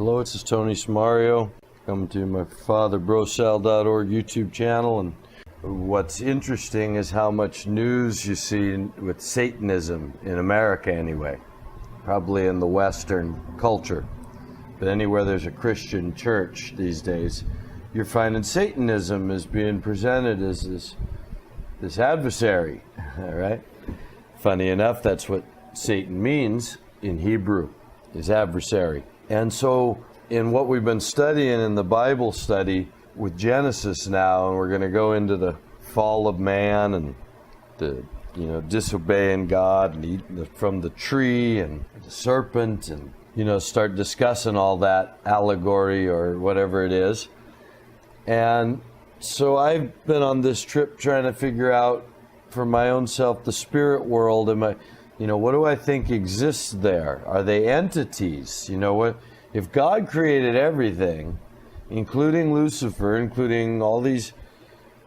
Hello, this is Tony Samario, coming to my father BroSal.org YouTube channel. And what's interesting is how much news you see with Satanism in America anyway, probably in the Western culture. But anywhere there's a Christian church these days, you're finding Satanism is being presented as this adversary, all right? Funny enough, that's what Satan means in Hebrew, is adversary. And so in what we've been studying in the Bible study with Genesis now, and we're going to go into the fall of man and the disobeying God and eating from the tree and the serpent, and start discussing all that allegory or whatever it is. And so I've been on this trip trying to figure out for my own self the spirit world. What do I think exists there? Are they entities? What if God created everything, including Lucifer, including all these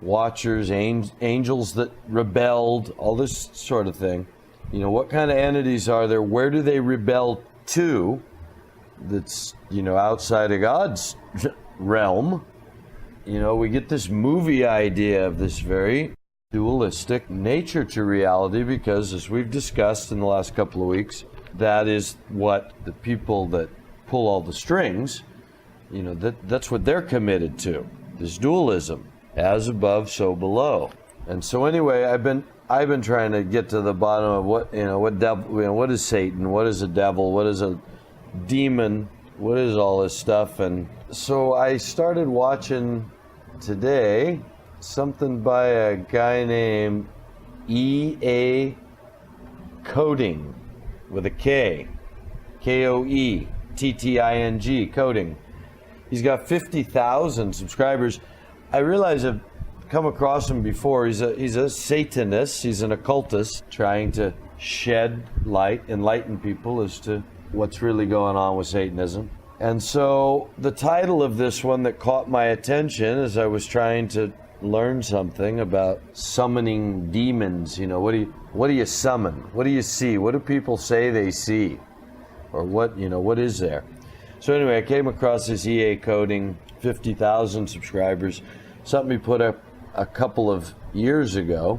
watchers, angels that rebelled, all this sort of thing? What kind of entities are there? Where do they rebel to? That's outside of God's realm. We get this movie idea of this very dualistic nature to reality, because as we've discussed in the last couple of weeks, that is what the people that pull all the strings, that's what they're committed to, this dualism, as above, so below. And so anyway, I've been trying to get to the bottom of what is Satan, what is a devil, what is a demon, what is all this stuff. And so I started watching today something by a guy named E.A. Coding with a K, Koetting, Coding. He's got 50,000 subscribers. I realize I've come across him before. He's a Satanist. He's an occultist trying to shed light, enlighten people as to what's really going on with Satanism. And so the title of this one that caught my attention as I was trying to learn something about summoning demons. What do you summon? What do you see? What do people say they see? Or what is there? So anyway, I came across this EA Coding, 50,000 subscribers, something he put up a couple of years ago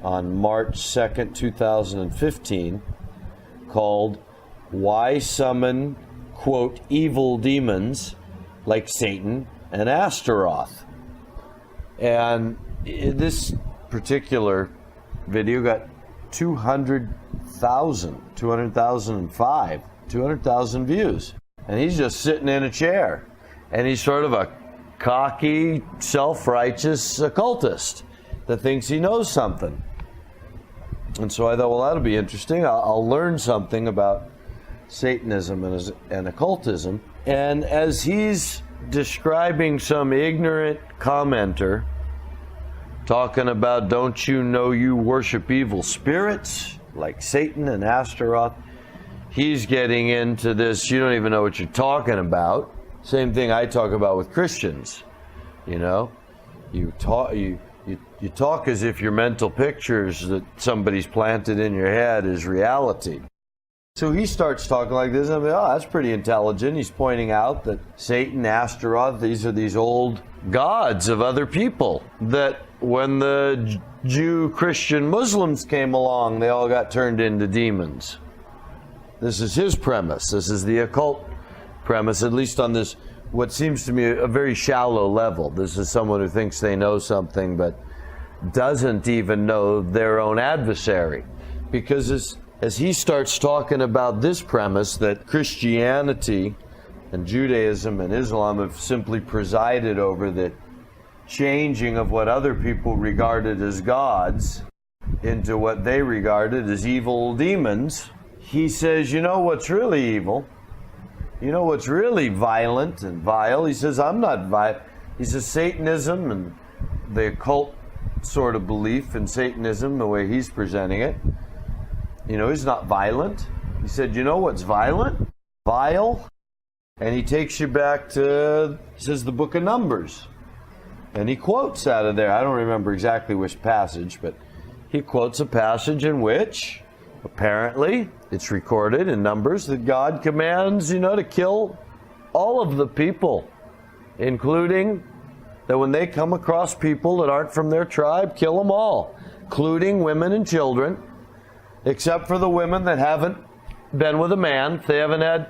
on March 2nd, 2015, called Why Summon, quote, Evil Demons Like Satan and Astaroth. And this particular video got 200,000 views. And he's just sitting in a chair. And he's sort of a cocky, self-righteous occultist that thinks he knows something. And so I thought, well, that'll be interesting. I'll learn something about Satanism and occultism. And as he's describing some ignorant commenter talking about, don't you know you worship evil spirits like Satan and Astaroth, he's getting into this, you don't even know what you're talking about. Same thing I talk about with Christians. You talk as if your mental pictures that somebody's planted in your head is reality. So he starts talking like this, and I'm like, oh, that's pretty intelligent. He's pointing out that Satan, Astaroth, these are these old gods of other people, that when the Jew, Christian, Muslims came along, they all got turned into demons. This is his premise. This is the occult premise, at least on this, what seems to me a very shallow level. This is someone who thinks they know something, but doesn't even know their own adversary. Because as he starts talking about this premise that Christianity and Judaism and Islam have simply presided over the changing of what other people regarded as gods into what they regarded as evil demons, he says, what's really evil? What's really violent and vile? He says, I'm not violent. He says, Satanism and the occult sort of belief in Satanism, the way he's presenting it, he's not violent. He said, what's violent? Vile. And he takes you back to, he says, the book of Numbers. And he quotes out of there. I don't remember exactly which passage, but he quotes a passage in which, apparently, it's recorded in Numbers that God commands, to kill all of the people, including that when they come across people that aren't from their tribe, kill them all, including women and children, except for the women that haven't been with a man. If they haven't had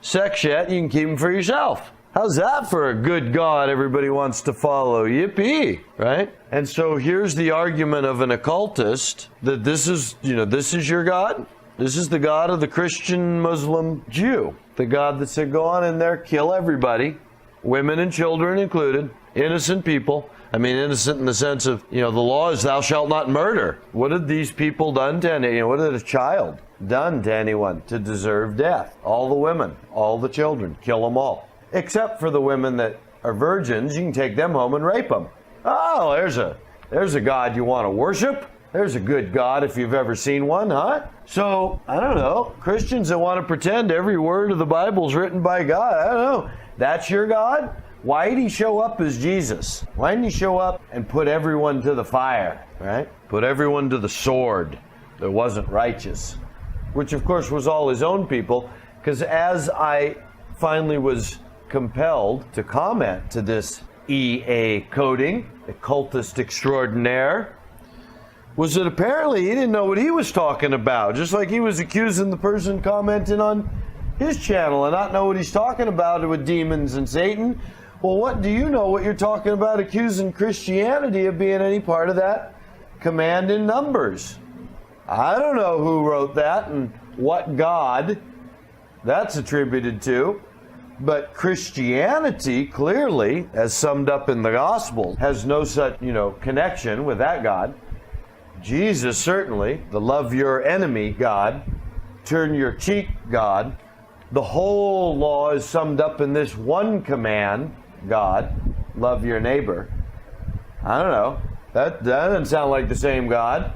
sex yet, you can keep them for yourself. How's that for a good God everybody wants to follow? Yippee, right? And so here's the argument of an occultist that this is your God. This is the God of the Christian, Muslim, Jew. The God that said, go on in there, kill everybody, women and children included, innocent people. I mean, innocent in the sense of, the law is thou shalt not murder. What had these people done to anyone? What had a child done to anyone to deserve death? All the women, all the children, kill them all. Except for the women that are virgins, you can take them home and rape them. Oh, there's a God you want to worship. There's a good God if you've ever seen one, huh? So, I don't know, Christians that want to pretend every word of the Bible is written by God, I don't know. That's your God? Why did he show up as Jesus? Why didn't he show up and put everyone to the fire, right? Put everyone to the sword that wasn't righteous, which of course was all his own people, because as I finally was compelled to comment to this EA coding, occultist extraordinaire, was that apparently he didn't know what he was talking about, just like he was accusing the person commenting on his channel and not know what he's talking about with demons and Satan. Well, what do you know what you're talking about accusing Christianity of being any part of that command in Numbers? I don't know who wrote that and what God that's attributed to, but Christianity clearly, as summed up in the Gospel, has no such, connection with that God. Jesus certainly, the love your enemy God, turn your cheek God. The whole law is summed up in this one command, God, love your neighbor. I don't know. That doesn't sound like the same God.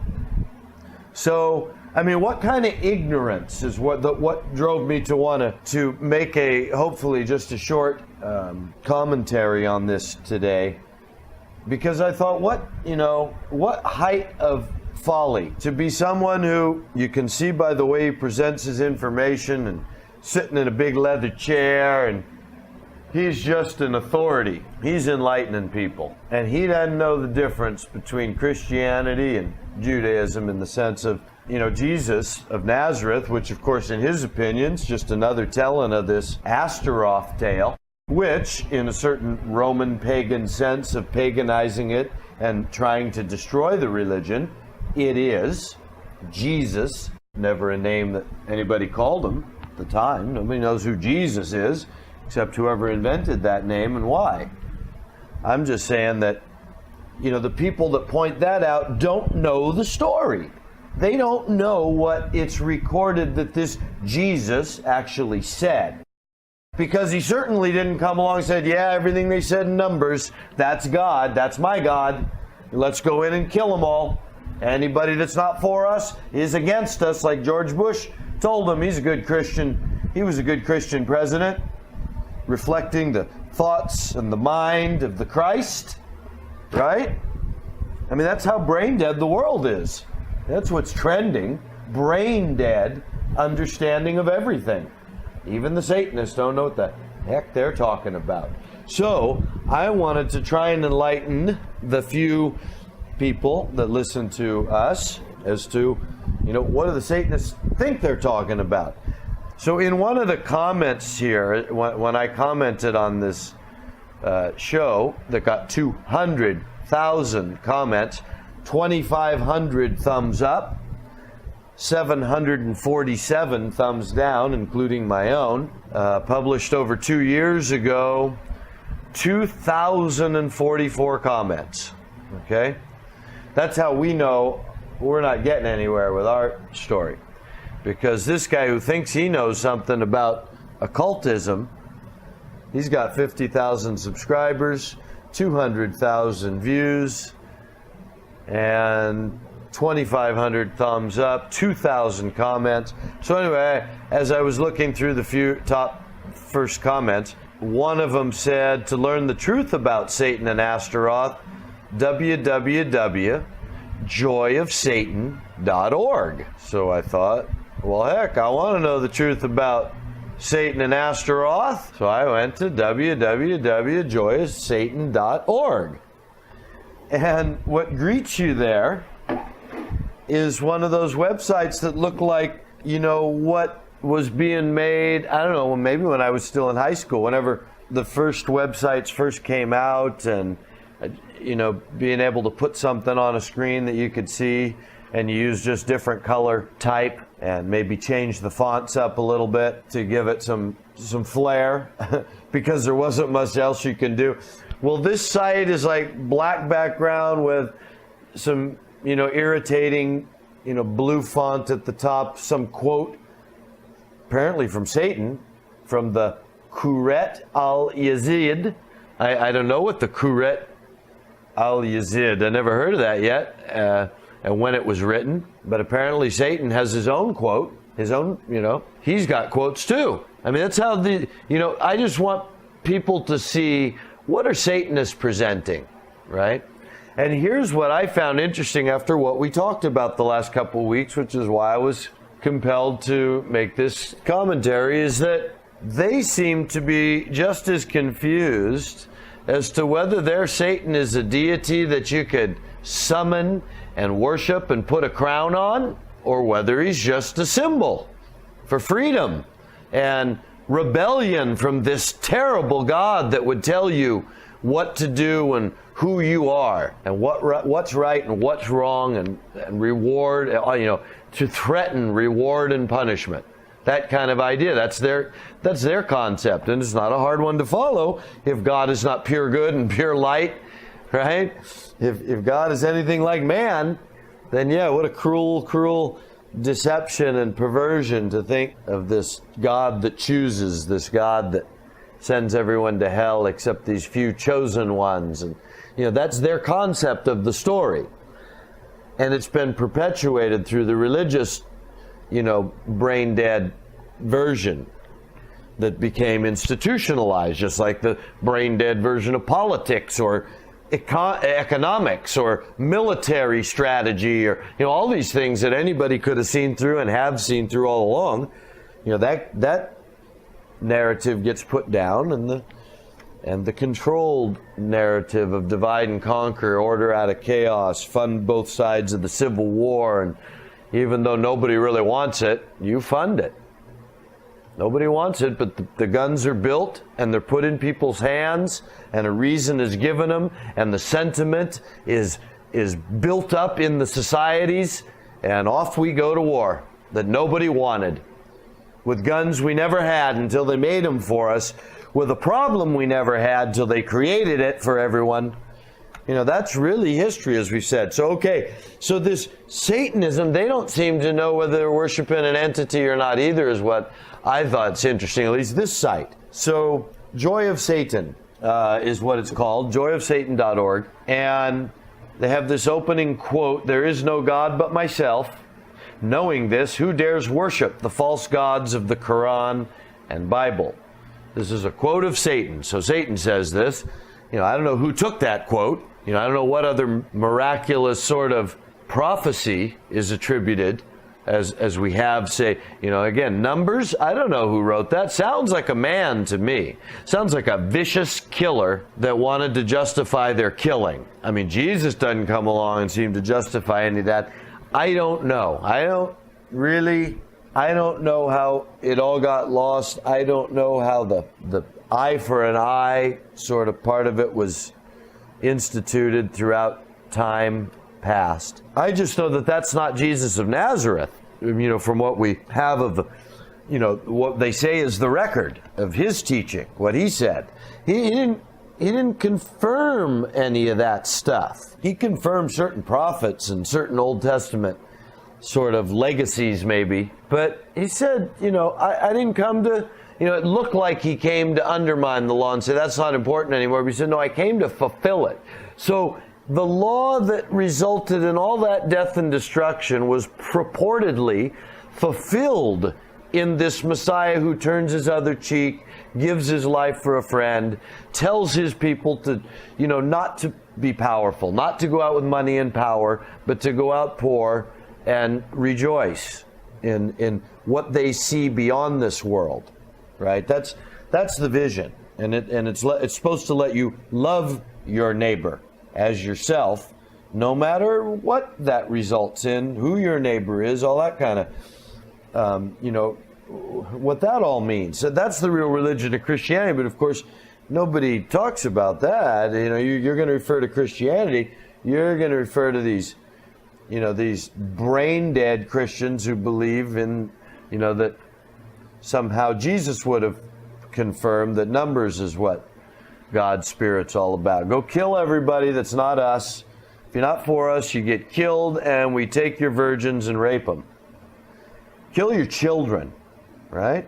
So, I mean, what kind of ignorance is what drove me to want to make hopefully just a short commentary on this today? Because I thought, what height of folly to be someone who you can see by the way he presents his information and sitting in a big leather chair, and he's just an authority. He's enlightening people. And he doesn't know the difference between Christianity and Judaism in the sense of, Jesus of Nazareth, which of course in his opinion is just another telling of this Astaroth tale, which in a certain Roman pagan sense of paganizing it and trying to destroy the religion, it is. Jesus, never a name that anybody called him at the time. Nobody knows who Jesus is except whoever invented that name and why. I'm just saying that, the people that point that out don't know the story. They don't know what it's recorded that this Jesus actually said. Because he certainly didn't come along and said, yeah, everything they said in Numbers, that's God, that's my God. Let's go in and kill them all. Anybody that's not for us is against us, like George Bush told him. He's a good Christian. He was a good Christian president, reflecting the thoughts and the mind of the Christ, right? I mean, that's how brain dead the world is. That's what's trending. Brain dead understanding of everything. Even the Satanists don't know what the heck they're talking about. So, I wanted to try and enlighten the few people that listen to us as to, what do the Satanists think they're talking about? So in one of the comments here, when I commented on this show that got 200,000 comments, 2,500 thumbs up, 747 thumbs down, including my own, published over 2 years ago, 2,044 comments. Okay? That's how we know we're not getting anywhere with our story. Because this guy who thinks he knows something about occultism, he's got 50,000 subscribers, 200,000 views, and 2,500 thumbs up, 2,000 comments. So anyway, as I was looking through the few top first comments, one of them said, to learn the truth about Satan and Astaroth, www.joyofsatan.org. So I thought, well, heck, I want to know the truth about Satan and Astaroth. So I went to www.joyousSatan.org. And what greets you there is one of those websites that look like, what was being made, I don't know, maybe when I was still in high school, whenever the first websites first came out, and being able to put something on a screen that you could see, and you use just different color type and maybe change the fonts up a little bit to give it some flair because there wasn't much else you can do. Well, this site is like black background with some irritating blue font at the top, some quote apparently from Satan, from the Kuret al-Yazid. I don't know what the Kuret al-Yazid, I never heard of that yet, and when it was written, but apparently Satan has his own quote, he's got quotes too. I mean, that's how I just want people to see, what are Satanists presenting, right? And here's what I found interesting after what we talked about the last couple of weeks, which is why I was compelled to make this commentary, is that they seem to be just as confused as to whether their Satan is a deity that you could summon and worship and put a crown on, or whether he's just a symbol for freedom and rebellion from this terrible God that would tell you what to do and who you are and what's right and what's wrong, and reward, to threaten reward and punishment. That kind of idea. That's their concept, and it's not a hard one to follow if God is not pure good and pure light, right? If God is anything like man, then yeah, what a cruel deception and perversion to think of this God that chooses, this God that sends everyone to hell except these few chosen ones. And that's their concept of the story. And it's been perpetuated through the religious, brain dead version that became institutionalized, just like the brain dead version of politics or economics or military strategy, or all these things that anybody could have seen through and have seen through all along. That narrative gets put down, and the controlled narrative of divide and conquer, order out of chaos, fund both sides of the Civil War, and even though nobody really wants it, you fund it. Nobody wants it, but the guns are built and they're put in people's hands, and a reason is given them, and the sentiment is built up in the societies, and off we go to war that nobody wanted, with guns we never had until they made them for us, with a problem we never had till they created it for everyone. That's really history, as we said. So this Satanism, they don't seem to know whether they're worshiping an entity or not either, is what I thought's interesting, at least this site. So Joy of Satan is what it's called, joyofsatan.org. And they have this opening quote, "There is no God but myself. Knowing this, who dares worship the false gods of the Quran and Bible?" This is a quote of Satan. So Satan says this. I don't know who took that quote. I don't know what other miraculous sort of prophecy is attributed, as we have, say, again, Numbers. I don't know who wrote that. Sounds like a man to me. Sounds like a vicious killer that wanted to justify their killing. I mean, Jesus doesn't come along and seem to justify any of that. I don't know. I don't know how it all got lost. I don't know how the eye for an eye sort of part of it was instituted throughout time past. I just know that that's not Jesus of Nazareth, from what we have of the, what they say is the record of his teaching, what he said. He didn't confirm any of that stuff. He confirmed certain prophets and certain Old Testament sort of legacies maybe, but he said, I didn't come to, it looked like he came to undermine the law and say that's not important anymore, but he said, no, I came to fulfill it. So the law that resulted in all that death and destruction was purportedly fulfilled in this Messiah who turns his other cheek, gives his life for a friend, tells his people to, not to be powerful, not to go out with money and power, but to go out poor and rejoice in what they see beyond this world. right? That's the vision, and it's supposed to let you love your neighbor as yourself, no matter what that results in, who your neighbor is, all that kind of, what that all means. So that's the real religion of Christianity. But of course, nobody talks about that. You're going to refer to Christianity. You're going to refer to these brain dead Christians who believe in, that somehow Jesus would have confirmed that numbers is what God's Spirit's all about. Go kill everybody that's not us. If you're not for us, you get killed, and we take your virgins and rape them. Kill your children, right?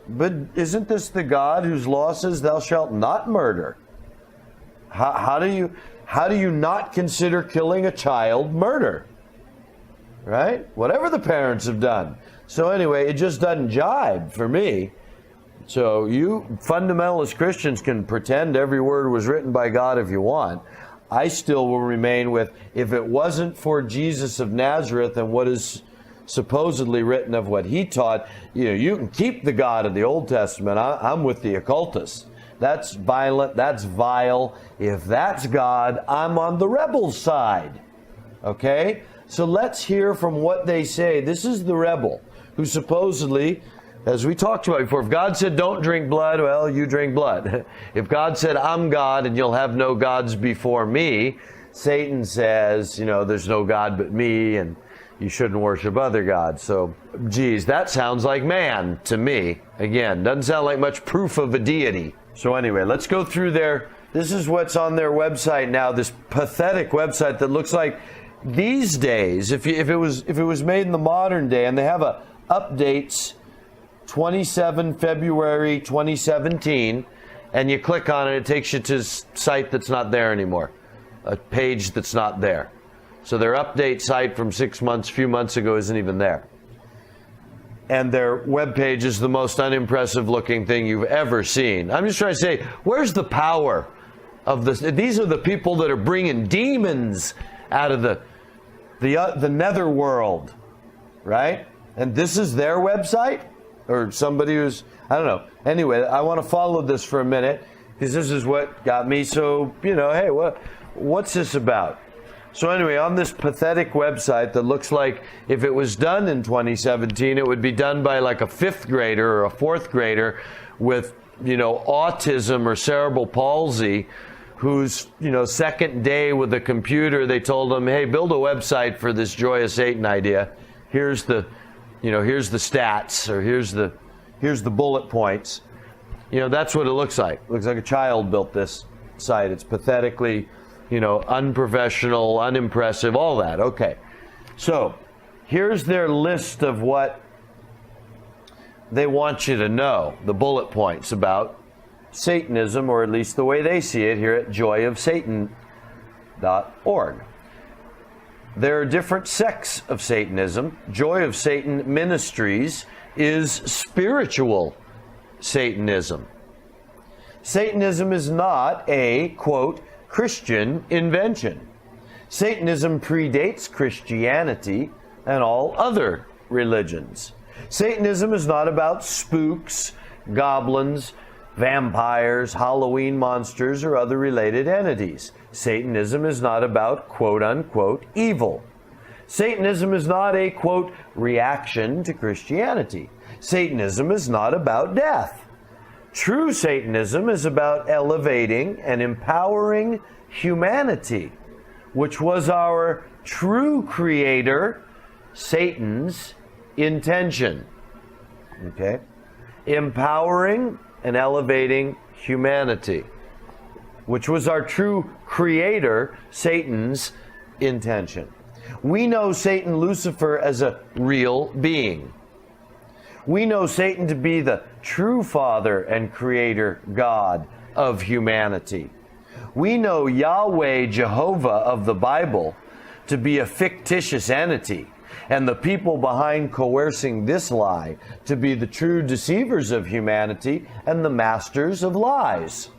But isn't this the God whose law says thou shalt not murder? How do you not consider killing a child murder? Right? Whatever the parents have done. So anyway, it just doesn't jibe for me. So you fundamentalist Christians can pretend every word was written by God if you want. I still will remain with, if it wasn't for Jesus of Nazareth and what is supposedly written of what he taught, you can keep the God of the Old Testament. I'm with the occultists. That's violent, that's vile. If that's God, I'm on the rebel side. Okay? So let's hear from what they say. This is the rebel who supposedly, as we talked about before, if God said don't drink blood, well, you drink blood. If God said I'm God and you'll have no gods before me, Satan says, there's no God but me and you shouldn't worship other gods. So, geez, that sounds like man to me. Again, doesn't sound like much proof of a deity. So anyway, let's go through this is what's on their website now, this pathetic website that looks like these days, if it was made in the modern day, and they have updates 27 February 2017, and you click on it, it takes you to a site that's not there anymore, a page that's not there. So their update site from a few months ago isn't even there. And their web page is the most unimpressive looking thing you've ever seen. I'm just trying to say, where's the power of this? These are the people that are bringing demons out of the netherworld, right? And this is their website? Or somebody who's, I don't know. Anyway, I want to follow this for a minute, because this is what got me so, hey, what's this about? So anyway, on this pathetic website that looks like if it was done in 2017, it would be done by like a 5th grader or a 4th grader with, autism or cerebral palsy, whose, second day with the computer, they told them, hey, build a website for this Joy of Satan idea. Here's the stats, or here's the bullet points. That's what it looks like. It looks like a child built this site. It's pathetically, unprofessional, unimpressive, all that. Okay. So here's their list of what they want you to know, the bullet points about Satanism, or at least the way they see it here at joyofsatan.org. There are different sects of Satanism. Joy of Satan Ministries is spiritual Satanism. Satanism is not a, quote, Christian invention. Satanism predates Christianity and all other religions. Satanism is not about spooks, goblins, vampires, Halloween monsters, or other related entities. Satanism is not about quote-unquote evil. Satanism is not a, quote, reaction to Christianity. Satanism is not about death. True Satanism is about elevating and empowering humanity, which was our true creator, Satan's, intention. Okay? Empowering and elevating humanity, which was our true creator, Satan's, intention. We know Satan, Lucifer, as a real being. We know Satan to be the true father and creator God of humanity. We know Yahweh, Jehovah of the Bible, to be a fictitious entity, and the people behind coercing this lie to be the true deceivers of humanity and the masters of lies.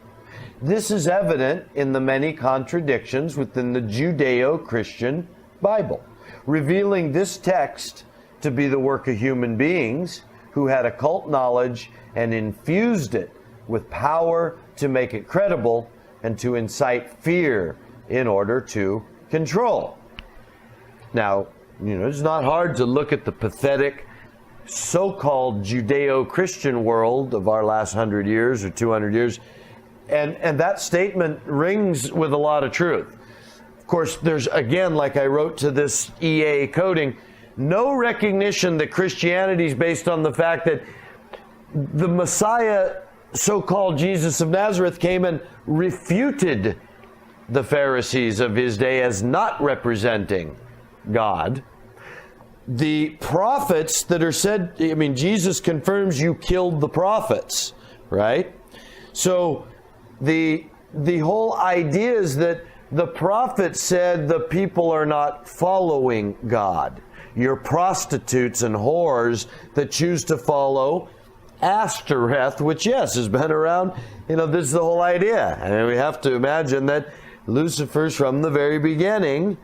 This is evident in the many contradictions within the Judeo-Christian Bible, revealing this text to be the work of human beings who had occult knowledge and infused it with power to make it credible and to incite fear in order to control. Now, it's not hard to look at the pathetic so-called Judeo-Christian world of our last 100 years or 200 years, and that statement rings with a lot of truth. Of course, there's, again, like I wrote to this EA coding, no recognition that Christianity is based on the fact that the Messiah, so-called Jesus of Nazareth, came and refuted the Pharisees of his day as not representing God. The prophets that are said, Jesus confirms you killed the prophets, right? So the whole idea is that the prophet said the people are not following God. You're prostitutes and whores that choose to follow Ashtoreth, which, yes, has been around. This is the whole idea. We have to imagine that Lucifer's from the very beginning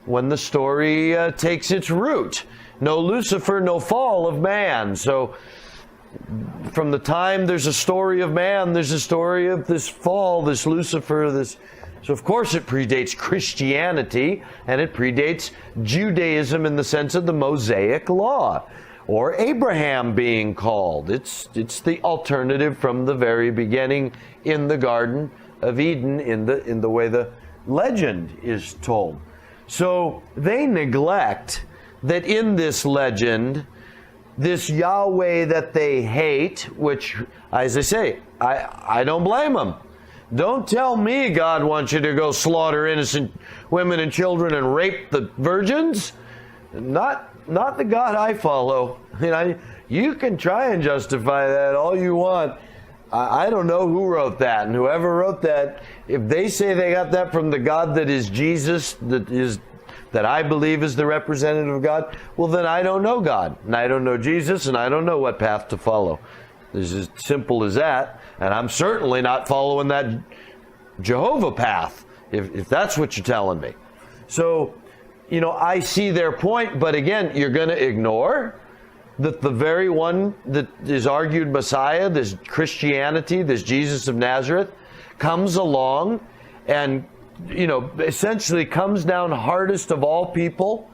when the story takes its root. No Lucifer, no fall of man. So from the time there's a story of man, there's a story of this fall, this Lucifer, this. So of course it predates Christianity, and it predates Judaism in the sense of the Mosaic Law, or Abraham being called. It's the alternative from the very beginning in the Garden of Eden in the way the legend is told. So they neglect that in this legend, this Yahweh that they hate, which, as I say, I don't blame them. Don't tell me God wants you to go slaughter innocent women and children and rape the virgins. Not the God I follow. You can try and justify that all you want. I don't know who wrote that, and whoever wrote that, if they say they got that from the God that is Jesus, that I believe is the representative of God, well then I don't know God, and I don't know Jesus, and I don't know what path to follow. It's as simple as that, and I'm certainly not following that Jehovah path, if that's what you're telling me. So, I see their point, but again, you're going to ignore that the very one that is argued Messiah, this Christianity, this Jesus of Nazareth, comes along and, essentially comes down hardest of all people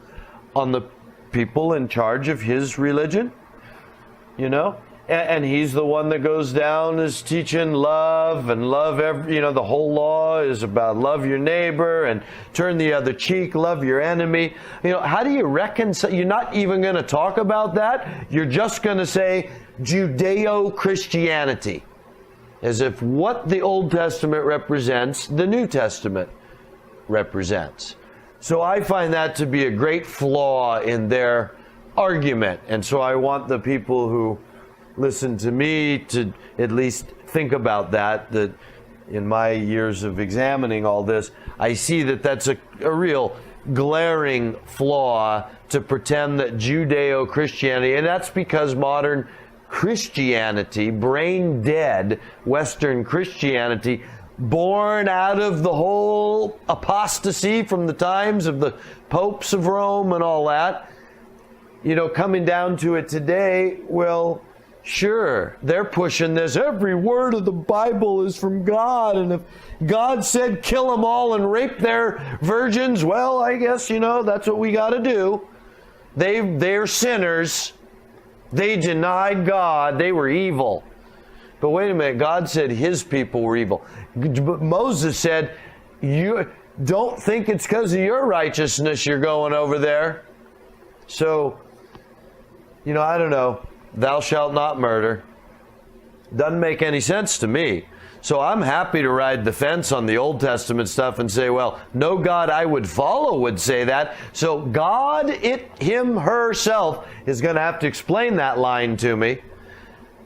on the people in charge of his religion, And he's the one that goes down as teaching love and love the whole law is about love your neighbor and turn the other cheek, love your enemy. How do you reconcile? You're not even going to talk about that. You're just going to say Judeo-Christianity, as if what the Old Testament represents, the New Testament represents. So I find that to be a great flaw in their argument. And so I want the people who listen to me to at least think about that in my years of examining all this, I see that that's a real glaring flaw to pretend that Judeo-Christianity, and that's because modern Christianity, brain dead Western Christianity, born out of the whole apostasy from the times of the popes of Rome and all that, coming down to it today, well, sure, they're pushing this. Every word of the Bible is from God, and if God said kill them all and rape their virgins, well, I guess, that's what we got to do. They're sinners. They denied God. They were evil. But wait a minute, God said his people were evil. But Moses said, you don't think it's because of your righteousness you're going over there. So, I don't know. Thou shalt not murder. Doesn't make any sense to me. So I'm happy to ride the fence on the Old Testament stuff and say, well, no God I would follow would say that. So God, him, herself, is going to have to explain that line to me.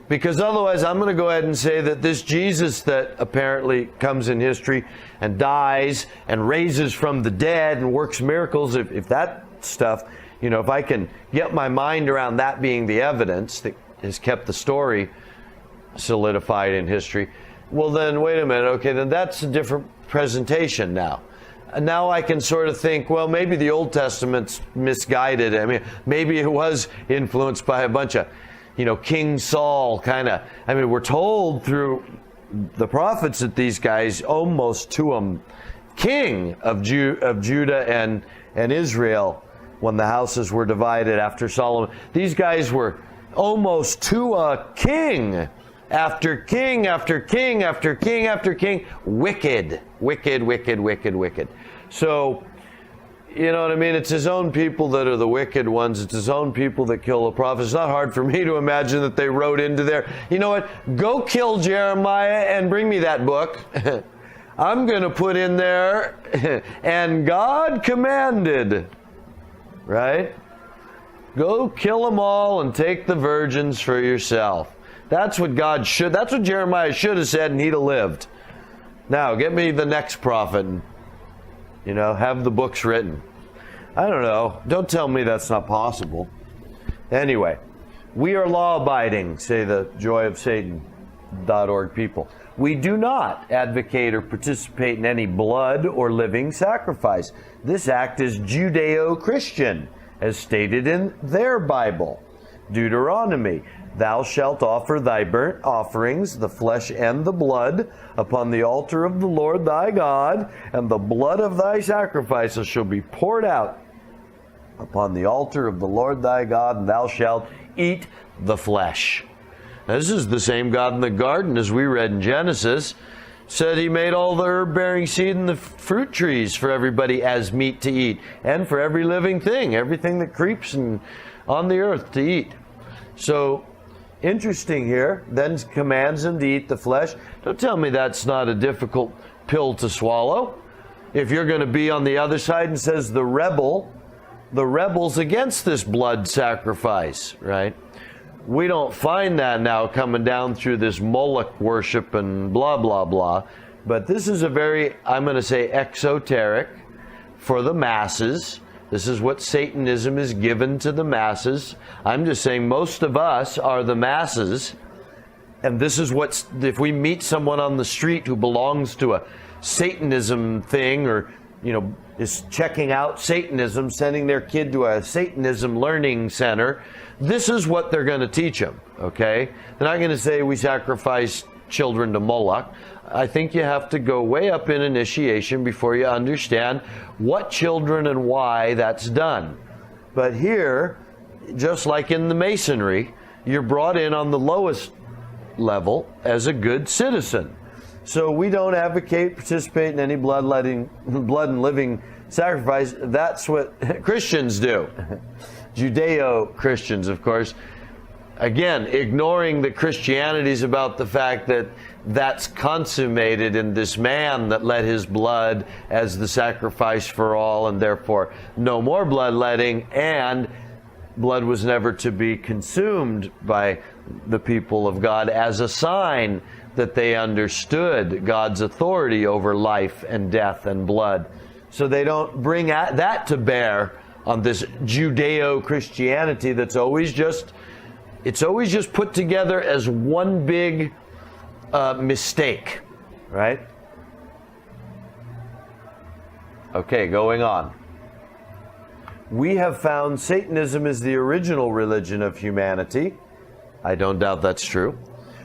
Because otherwise I'm going to go ahead and say that this Jesus that apparently comes in history and dies and raises from the dead and works miracles, if that stuff, if I can get my mind around that being the evidence that has kept the story solidified in history, well then, wait a minute, okay, then that's a different presentation now. And now I can sort of think, well, maybe the Old Testament's misguided. Maybe it was influenced by a bunch of King Saul we're told through the prophets that these guys almost to him king of Judah and Israel when the houses were divided after Solomon. These guys were almost to a king after king after king after king after king. Wicked. So, you know what I mean? It's his own people that are the wicked ones. It's his own people that kill the prophets. It's not hard for me to imagine that they wrote into there, you know what? Go kill Jeremiah and bring me that book. I'm going to put in there, and God commanded, right? Go kill them all and take the virgins for yourself. That's what Jeremiah should have said, and he'd have lived. Now, get me the next prophet and, have the books written. I don't know. Don't tell me that's not possible. Anyway, we are law-abiding, say the joyofsatan.org people. We do not advocate or participate in any blood or living sacrifice. This act is Judeo-Christian, as stated in their Bible. Deuteronomy, thou shalt offer thy burnt offerings, the flesh and the blood, upon the altar of the Lord thy God, and the blood of thy sacrifices shall be poured out upon the altar of the Lord thy God, and thou shalt eat the flesh. Now, this is the same God in the garden, as we read in Genesis, said he made all the herb-bearing seed and the fruit trees for everybody as meat to eat, and for every living thing, everything that creeps on the earth to eat. So, interesting here, then commands them to eat the flesh. Don't tell me that's not a difficult pill to swallow. If you're going to be on the other side and says the rebel's against this blood sacrifice, right? We don't find that now coming down through this Moloch worship and blah, blah, blah. But this is a very, I'm going to say, exoteric for the masses. This is what Satanism is given to the masses. I'm just saying most of us are the masses. And this is if we meet someone on the street who belongs to a Satanism thing, or, is checking out Satanism, sending their kid to a Satanism learning center, this is what they're going to teach them, okay? They're not going to say we sacrifice children to Moloch. I think you have to go way up in initiation before you understand what children and why that's done. But here, just like in the Masonry, you're brought in on the lowest level as a good citizen. So we don't advocate, participate in any blood and living sacrifice. That's what Christians do. Judeo-Christians, of course. Again, ignoring that Christianity is about the fact that that's consummated in this man that let his blood as the sacrifice for all, and therefore no more bloodletting, and blood was never to be consumed by the people of God as a sign that they understood God's authority over life and death and blood. So they don't bring that to bear on this Judeo-Christianity that's always just put together as one big mistake, right? Okay, going on. We have found Satanism is the original religion of humanity. I don't doubt that's true.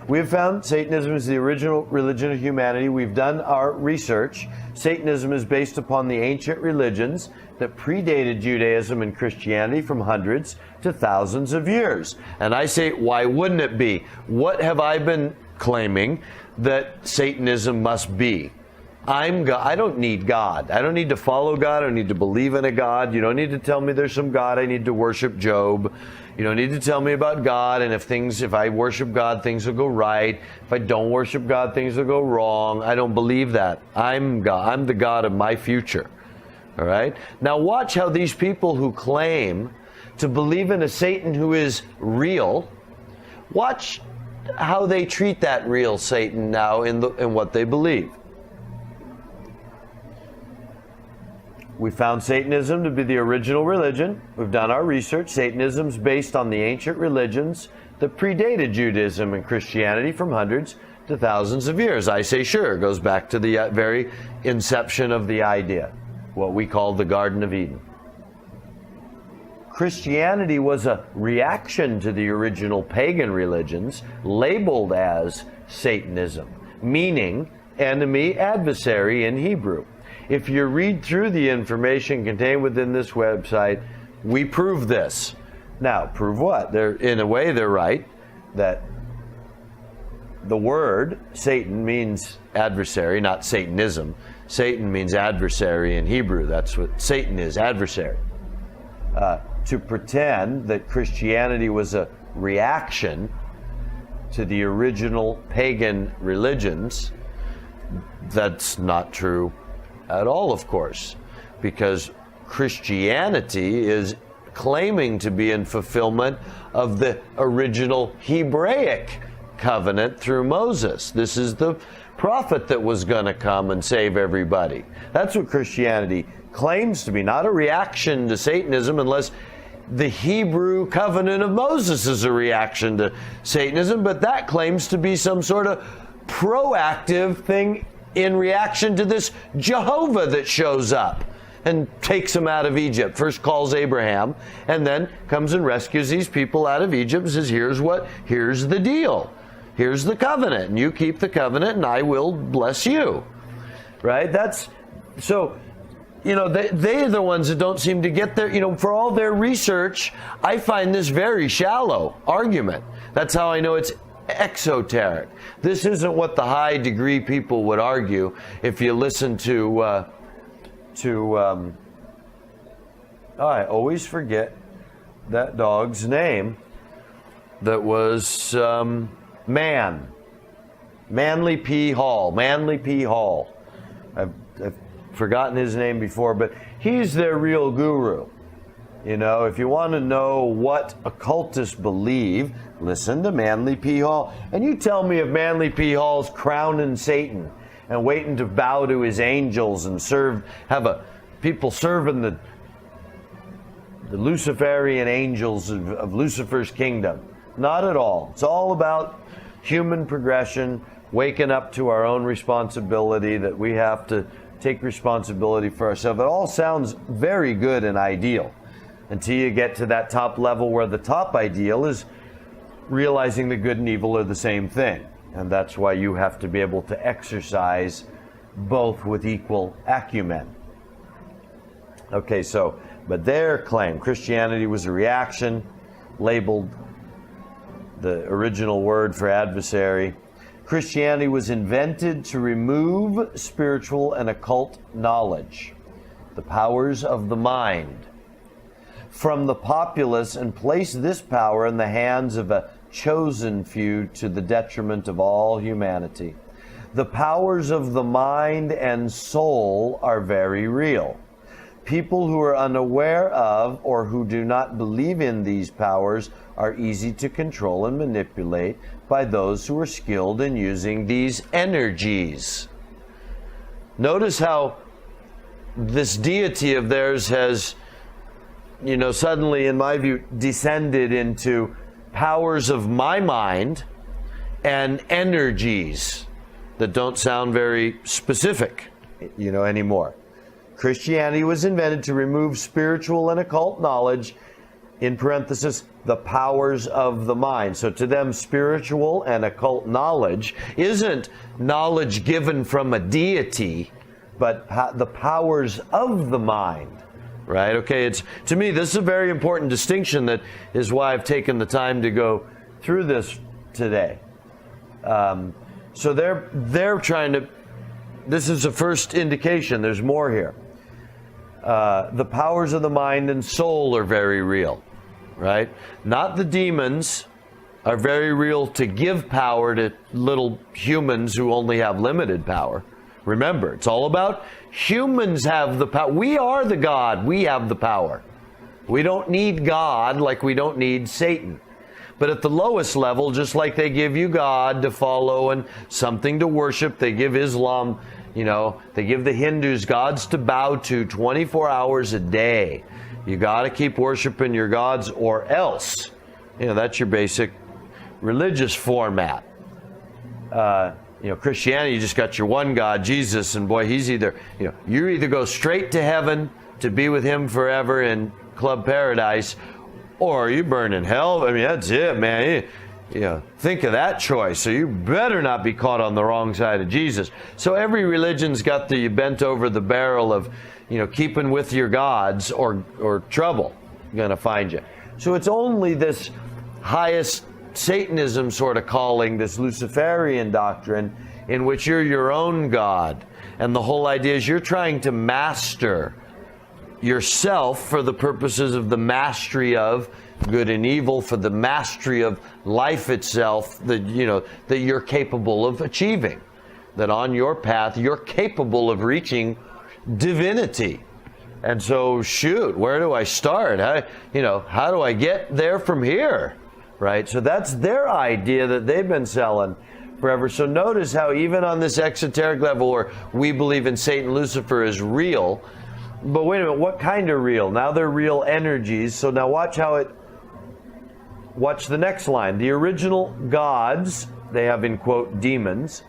We have found Satanism is the original religion of humanity. We've done our research. Satanism is based upon the ancient religions that predated Judaism and Christianity from hundreds to thousands of years. And I say, why wouldn't it be? What have I been claiming that Satanism must be? I'm God. I don't need God. I don't need to follow God. I don't need to believe in a God. You don't need to tell me there's some God I need to worship Job. You don't need to tell me about God, and if I worship God, things will go right. If I don't worship God, things will go wrong. I don't believe that. I'm God. I'm the God of my future. All right? Now watch how these people who claim to believe in a Satan who is real, watch how they treat that real Satan now in what they believe. We found Satanism to be the original religion. We've done our research. Satanism is based on the ancient religions that predated Judaism and Christianity from hundreds to thousands of years. I say sure, it goes back to the very inception of the idea, what we call the Garden of Eden. Christianity was a reaction to the original pagan religions, labeled as Satanism, meaning enemy, adversary in Hebrew. If you read through the information contained within this website, we prove this. Now, prove what? In a way, they're right, that the word Satan means adversary, not Satanism. Satan means adversary in Hebrew. That's what Satan is, adversary. To pretend that Christianity was a reaction to the original pagan religions, that's not true at all, of course, because Christianity is claiming to be in fulfillment of the original Hebraic covenant through Moses. This is the prophet that was going to come and save everybody. That's what Christianity claims to be, not a reaction to Satanism, unless the Hebrew covenant of Moses is a reaction to Satanism, but that claims to be some sort of proactive thing in reaction to this Jehovah that shows up and takes them out of Egypt. First calls Abraham, and then comes and rescues these people out of Egypt and says, here's the deal. Here's the covenant, and you keep the covenant, and I will bless you. Right? So, they're the ones that don't seem to get there. For all their research, I find this very shallow argument. That's how I know it's exoteric. This isn't what the high degree people would argue if you listen to I always forget that dog's name that was Manly P. Hall. I've forgotten his name before, but he's their real guru. If you want to know what occultists believe, listen to Manly P. Hall. And you tell me if Manly P. Hall's crowning Satan and waiting to bow to his angels and people serving the Luciferian angels of Lucifer's kingdom. Not at all. It's all about human progression, waking up to our own responsibility, that we have to take responsibility for ourselves. It all sounds very good and ideal until you get to that top level, where the top ideal is realizing that good and evil are the same thing. And that's why you have to be able to exercise both with equal acumen. Okay, but their claim, Christianity was a reaction, labeled the original word for adversary. Christianity was invented to remove spiritual and occult knowledge, the powers of the mind, from the populace, and place this power in the hands of a chosen few to the detriment of all humanity. The powers of the mind and soul are very real. People who are unaware of or who do not believe in these powers are easy to control and manipulate by those who are skilled in using these energies. Notice how this deity of theirs has, suddenly, in my view, descended into powers of my mind and energies that don't sound very specific, anymore. Christianity was invented to remove spiritual and occult knowledge, in parenthesis, the powers of the mind. So to them, spiritual and occult knowledge isn't knowledge given from a deity, but the powers of the mind. Right? Okay, to me, this is a very important distinction. That is why I've taken the time to go through this today. So they're trying to, this is the first indication, there's more here. The powers of the mind and soul are very real, right? Not the demons are very real to give power to little humans who only have limited power. Remember, it's all about humans have the power. We are the God. We have the power. We don't need God like we don't need Satan. But at the lowest level, just like they give you God to follow and something to worship, they give Islam, they give the Hindus gods to bow to 24 hours a day. You got to keep worshiping your gods, or else. That's your basic religious format. Christianity, you just got your one God, Jesus, and boy, he's either, you either go straight to heaven to be with him forever in Club Paradise, or you burn in hell. I mean, that's it, man. Think of that choice. So you better not be caught on the wrong side of Jesus. So every religion's got the bent over the barrel of, keeping with your gods or trouble going to find you. So it's only this highest Satanism sort of calling, this Luciferian doctrine, in which you're your own God. And the whole idea is you're trying to master yourself for the purposes of the mastery of good and evil, for the mastery of life itself, that you're capable of achieving. That on your path, you're capable of reaching divinity. And so, shoot, where do I start? How do I get there from here? Right? So that's their idea that they've been selling forever. So notice how even on this exoteric level where we believe in Satan, Lucifer is real, but wait a minute, what kind of real? Now they're real energies. So now watch the next line. The original gods, they have in quote demons,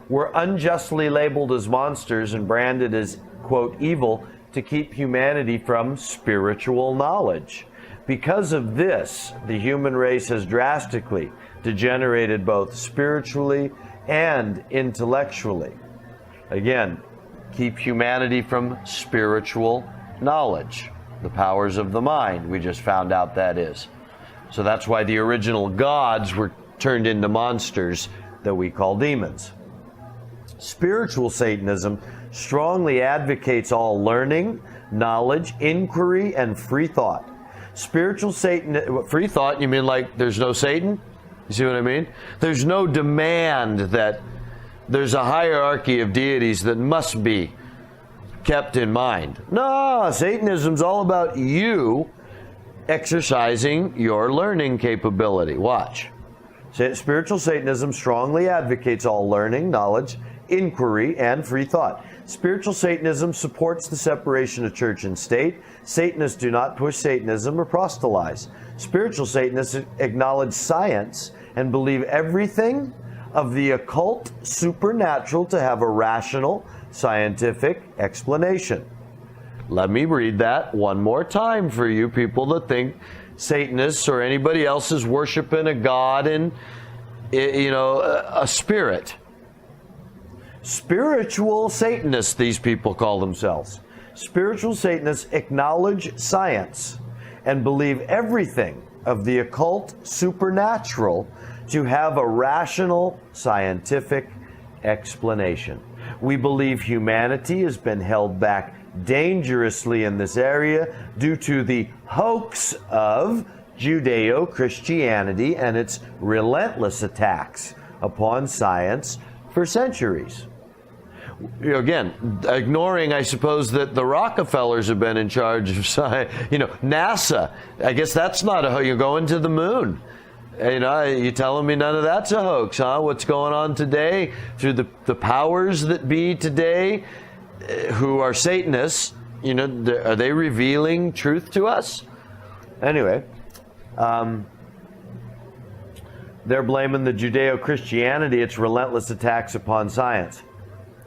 were unjustly labeled as monsters and branded as quote evil to keep humanity from spiritual knowledge. Because of this, the human race has drastically degenerated both spiritually and intellectually. Again, keep humanity from spiritual knowledge. The powers of the mind, we just found out that is. So that's why the original gods were turned into monsters that we call demons. Spiritual Satanism strongly advocates all learning, knowledge, inquiry, and free thought. Spiritual Satan, free thought, you mean like there's no Satan? You see what I mean? There's no demand that there's a hierarchy of deities that must be kept in mind. No, Satanism's all about you exercising your learning capability. Watch. Spiritual Satanism strongly advocates all learning, knowledge, inquiry, and free thought. Spiritual Satanism supports the separation of church and state. Satanists do not push Satanism or proselytize. Spiritual Satanists acknowledge science and believe everything of the occult supernatural to have a rational, scientific explanation. Let me read that one more time for you people that think Satanists or anybody else is worshiping a god and, a spirit. Spiritual Satanists, these people call themselves. Spiritual Satanists acknowledge science and believe everything of the occult supernatural to have a rational, scientific explanation. We believe humanity has been held back dangerously in this area due to the hoax of Judeo-Christianity and its relentless attacks upon science for centuries. Again, ignoring, I suppose, that the Rockefellers have been in charge of science. NASA, I guess that's not a hoax. You're going to the moon. You telling me none of that's a hoax, huh? What's going on today through the powers that be today, who are Satanists, are they revealing truth to us? Anyway, they're blaming the Judeo-Christianity, its relentless attacks upon science,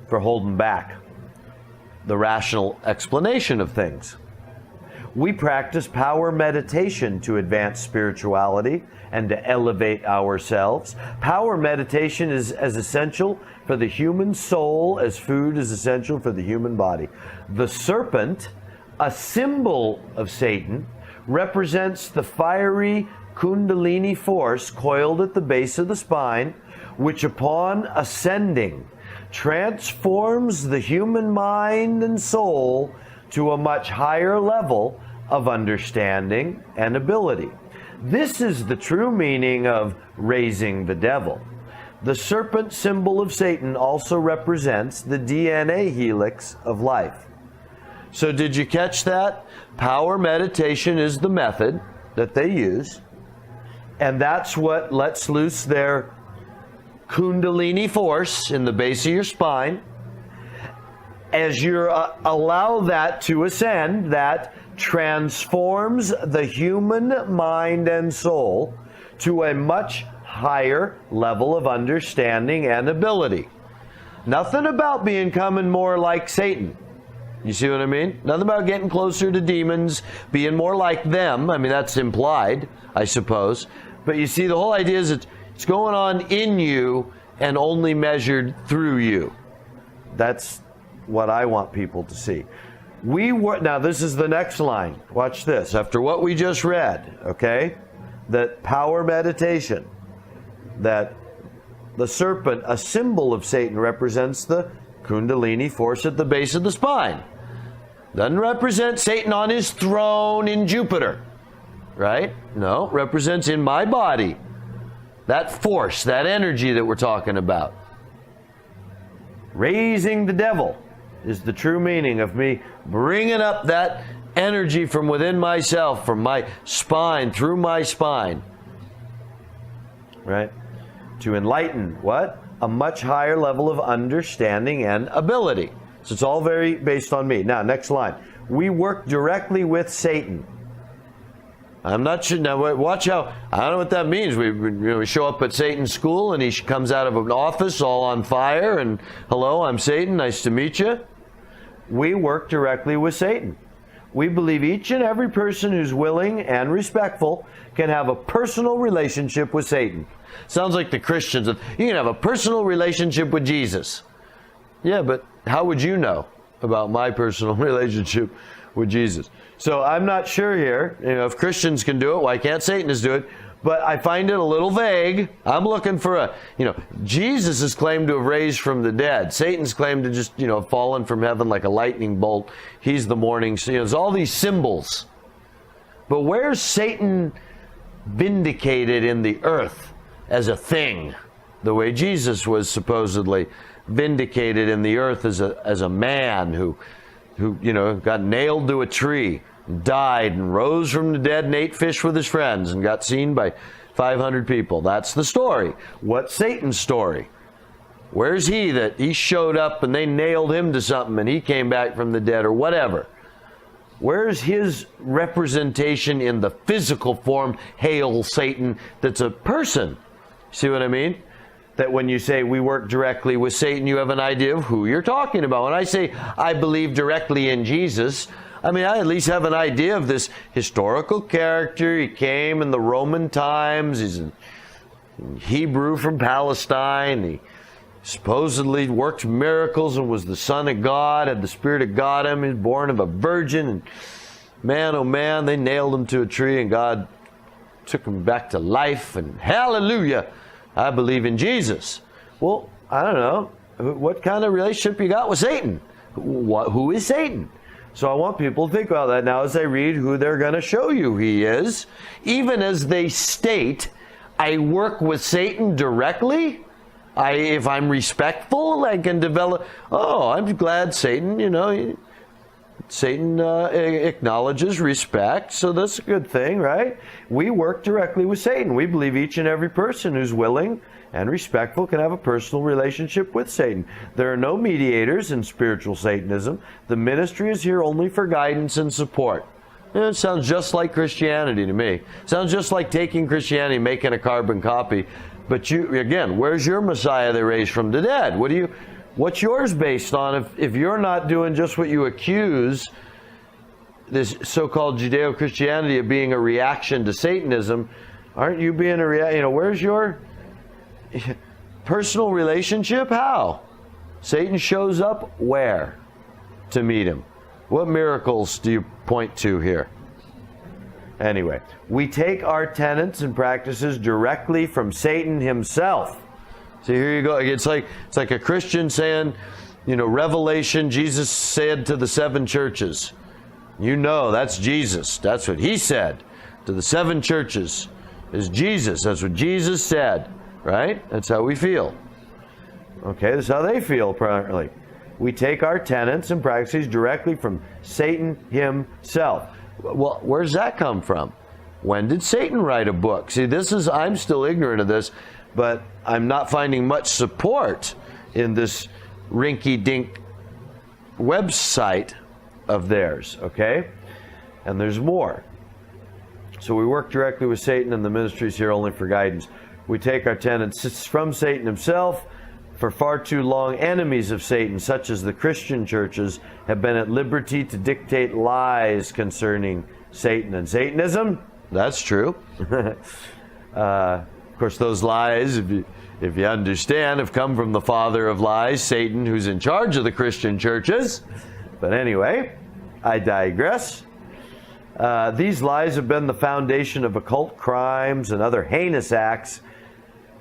for holding back the rational explanation of things. We practice power meditation to advance spirituality and to elevate ourselves. Power meditation is as essential for the human soul as food is essential for the human body. The serpent, a symbol of Satan, represents the fiery Kundalini force coiled at the base of the spine, which upon ascending transforms the human mind and soul to a much higher level of understanding and ability. This is the true meaning of raising the devil. The serpent symbol of Satan also represents the DNA helix of life. So did you catch that? Power meditation is the method that they use, and that's what lets loose their Kundalini force in the base of your spine. As you allow that to ascend, that transforms the human mind and soul to a much higher level of understanding and ability. Nothing about becoming more like Satan. You see what I mean? Nothing about getting closer to demons, being more like them. I mean, that's implied, I suppose. But you see, the whole idea is it's going on in you and only measured through you. That's what I want people to see. Now, this is the next line. Watch this. After what we just read, okay, that power meditation, that the serpent, a symbol of Satan, represents the Kundalini force at the base of the spine. Doesn't represent Satan on his throne in Jupiter, right? No, represents in my body. That force, that energy that we're talking about. Raising the devil is the true meaning of me bringing up that energy from within myself, from my spine, through my spine. Right? To enlighten what? A much higher level of understanding and ability. So it's all very based on me. Now, next line. We work directly with Satan. I'm not sure. Now, watch how, I don't know what that means. We show up at Satan's school and he comes out of an office all on fire and, hello, I'm Satan, nice to meet you. We work directly with Satan. We believe each and every person who's willing and respectful can have a personal relationship with Satan. Sounds like the Christians. You can have a personal relationship with Jesus. Yeah, but how would you know about my personal relationship with Jesus? So I'm not sure here. If Christians can do it, why can't Satanists do it? But I find it a little vague. I'm looking for Jesus is claimed to have raised from the dead. Satan's claimed to just, fallen from heaven like a lightning bolt. He's the morning. There's all these symbols. But where's Satan vindicated in the earth as a thing? The way Jesus was supposedly vindicated in the earth as a man who got nailed to a tree, died and rose from the dead and ate fish with his friends and got seen by 500 people. That's the story. What's Satan's story? Where's he that he showed up and they nailed him to something and he came back from the dead or whatever? Where's his representation in the physical form, hail Satan, that's a person? See what I mean? That when you say we work directly with Satan, you have an idea of who you're talking about. When I say I believe directly in Jesus, I at least have an idea of this historical character. He came in the Roman times. He's a Hebrew from Palestine. He supposedly worked miracles and was the Son of God, had the Spirit of God in him. He was born of a virgin. And man, oh man, they nailed him to a tree and God took him back to life. And hallelujah, I believe in Jesus. Well, I don't know. What kind of relationship you got with Satan? Who is Satan? So I want people to think about that now as I read who they're going to show you he is. Even as they state, I work with Satan directly. If I'm respectful, I can develop, I'm glad Satan, Satan acknowledges respect, so that's a good thing, right? We work directly with Satan. We believe each and every person who's willing and respectful can have a personal relationship with Satan. There are no mediators in spiritual Satanism. The ministry is here only for guidance and support. It sounds just like Christianity to me. Sounds just like taking Christianity, making a carbon copy. But where's your Messiah they raised from the dead? What's yours based on if you're not doing just what you accuse this so-called Judeo-Christianity of being a reaction to Satanism? Aren't you being a reaction? Where's your personal relationship? How? Satan shows up where to meet him? What miracles do you point to here? Anyway, we take our tenets and practices directly from Satan himself. So here you go. It's like a Christian saying, Revelation, Jesus said to the 7 churches. That's Jesus. That's what he said to the 7 churches. Is Jesus. That's what Jesus said. Right? That's how we feel. Okay, that's how they feel apparently. We take our tenets and practices directly from Satan himself. Well, where does that come from? When did Satan write a book? See, I'm still ignorant of this, but I'm not finding much support in this rinky-dink website of theirs, okay? And there's more. So we work directly with Satan, and the ministry is here only for guidance. We take our tenets from Satan himself, For far too long, enemies of Satan, such as the Christian churches, have been at liberty to dictate lies concerning Satan and Satanism. That's true. Of course, those lies, if you understand, have come from the father of lies, Satan, who's in charge of the Christian churches. But anyway, I digress. These lies have been the foundation of occult crimes and other heinous acts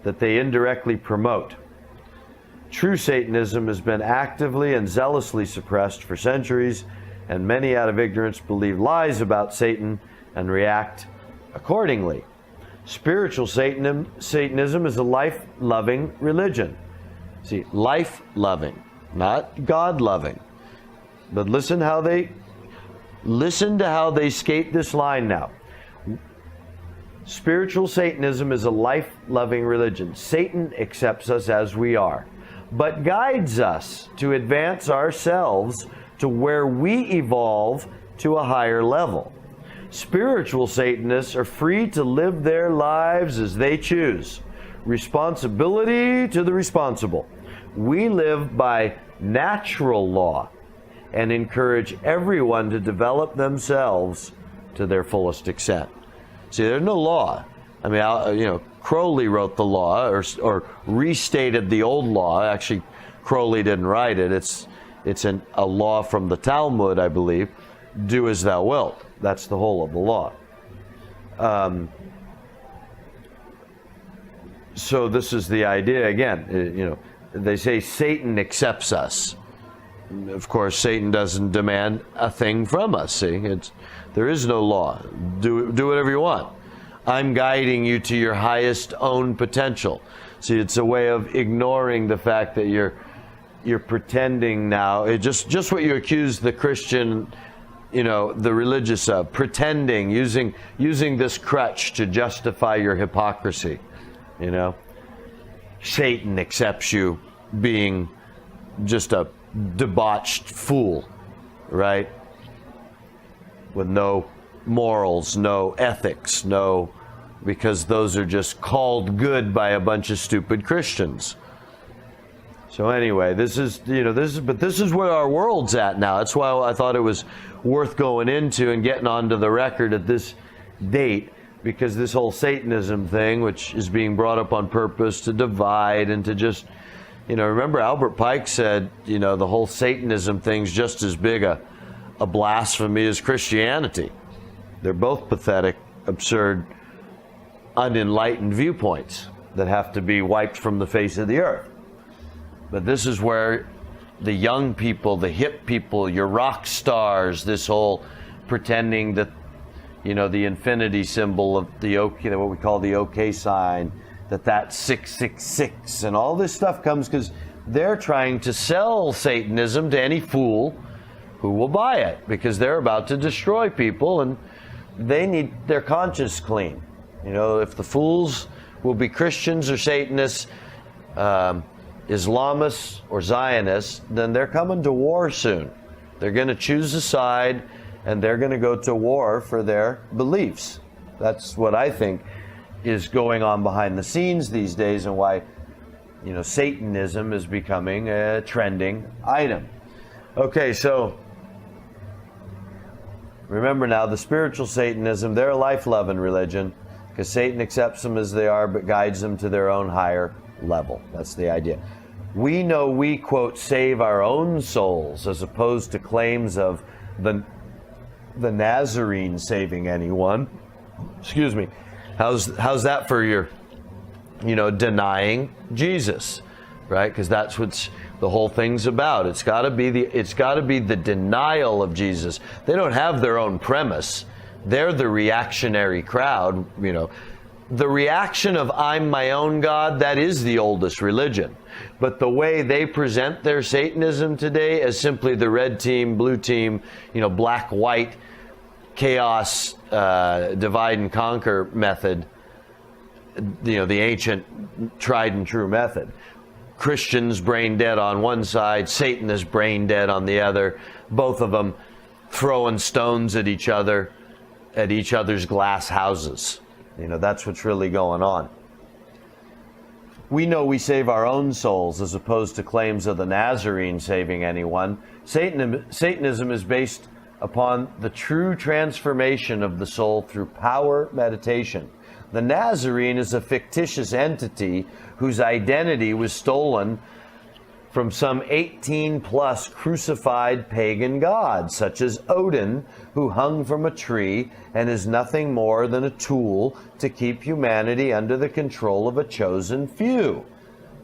that they indirectly promote. True Satanism has been actively and zealously suppressed for centuries, and many out of ignorance believe lies about Satan and react accordingly. Spiritual Satanism is a life-loving religion. See, life-loving, not God-loving. But listen to how they skate this line now. Spiritual Satanism is a life-loving religion. Satan accepts us as we are, but guides us to advance ourselves to where we evolve to a higher level. Spiritual Satanists are free to live their lives as they choose. Responsibility to the responsible. We live by natural law and encourage everyone to develop themselves to their fullest extent. See, there's no law. I mean, Crowley wrote the law or restated the old law. Actually, Crowley didn't write it. It's a law from the Talmud, I believe. Do as thou wilt. That's the whole of the law. So this is the idea again. They say Satan accepts us. Of course, Satan doesn't demand a thing from us. See, there is no law. Do whatever you want. I'm guiding you to your highest own potential. See, it's a way of ignoring the fact that you're pretending now. It just what you accuse the Christian, the religious of, pretending, using this crutch to justify your hypocrisy. Satan accepts you being just a debauched fool, right? With no morals, no ethics, because those are just called good by a bunch of stupid Christians. So anyway, this is where our world's at now. That's why I thought it was worth going into and getting onto the record at this date, because this whole Satanism thing, which is being brought up on purpose to divide and to just, remember Albert Pike said, the whole Satanism thing's just as big a blasphemy as Christianity. They're both pathetic, absurd, unenlightened viewpoints that have to be wiped from the face of the earth. But this is where the young people, the hip people, your rock stars, this whole pretending that, the infinity symbol of the what we call the OK sign, that's 666, and all this stuff comes because they're trying to sell Satanism to any fool who will buy it, because they're about to destroy people and they need their conscience clean. If the fools will be Christians or Satanists, Islamists or Zionists, then they're coming to war soon. They're going to choose a side and they're going to go to war for their beliefs. That's what I think is going on behind the scenes these days, and why Satanism is becoming a trending item. Okay, so remember now, the spiritual Satanism, they're a life-loving religion, because Satan accepts them as they are but guides them to their own higher level. That's the idea. We know we, quote, save our own souls, as opposed to claims of the Nazarene saving anyone. Excuse me. How's that for your, denying Jesus, right? Because that's what the whole thing's about. It's got to be the denial of Jesus. They don't have their own premise. They're the reactionary crowd, The reaction of I'm my own God, that is the oldest religion. But the way they present their Satanism today as simply the red team, blue team, black, white, chaos, divide and conquer method, the ancient tried and true method. Christians brain dead on one side, Satanists brain dead on the other, both of them throwing stones at each other, at each other's glass houses. That's what's really going on. we know we save our own souls as opposed to claims of the Nazarene saving anyone. Satanism is based upon the true transformation of the soul through power meditation. The Nazarene is a fictitious entity whose identity was stolen from some 18-plus crucified pagan gods, such as Odin, who hung from a tree and is nothing more than a tool to keep humanity under the control of a chosen few.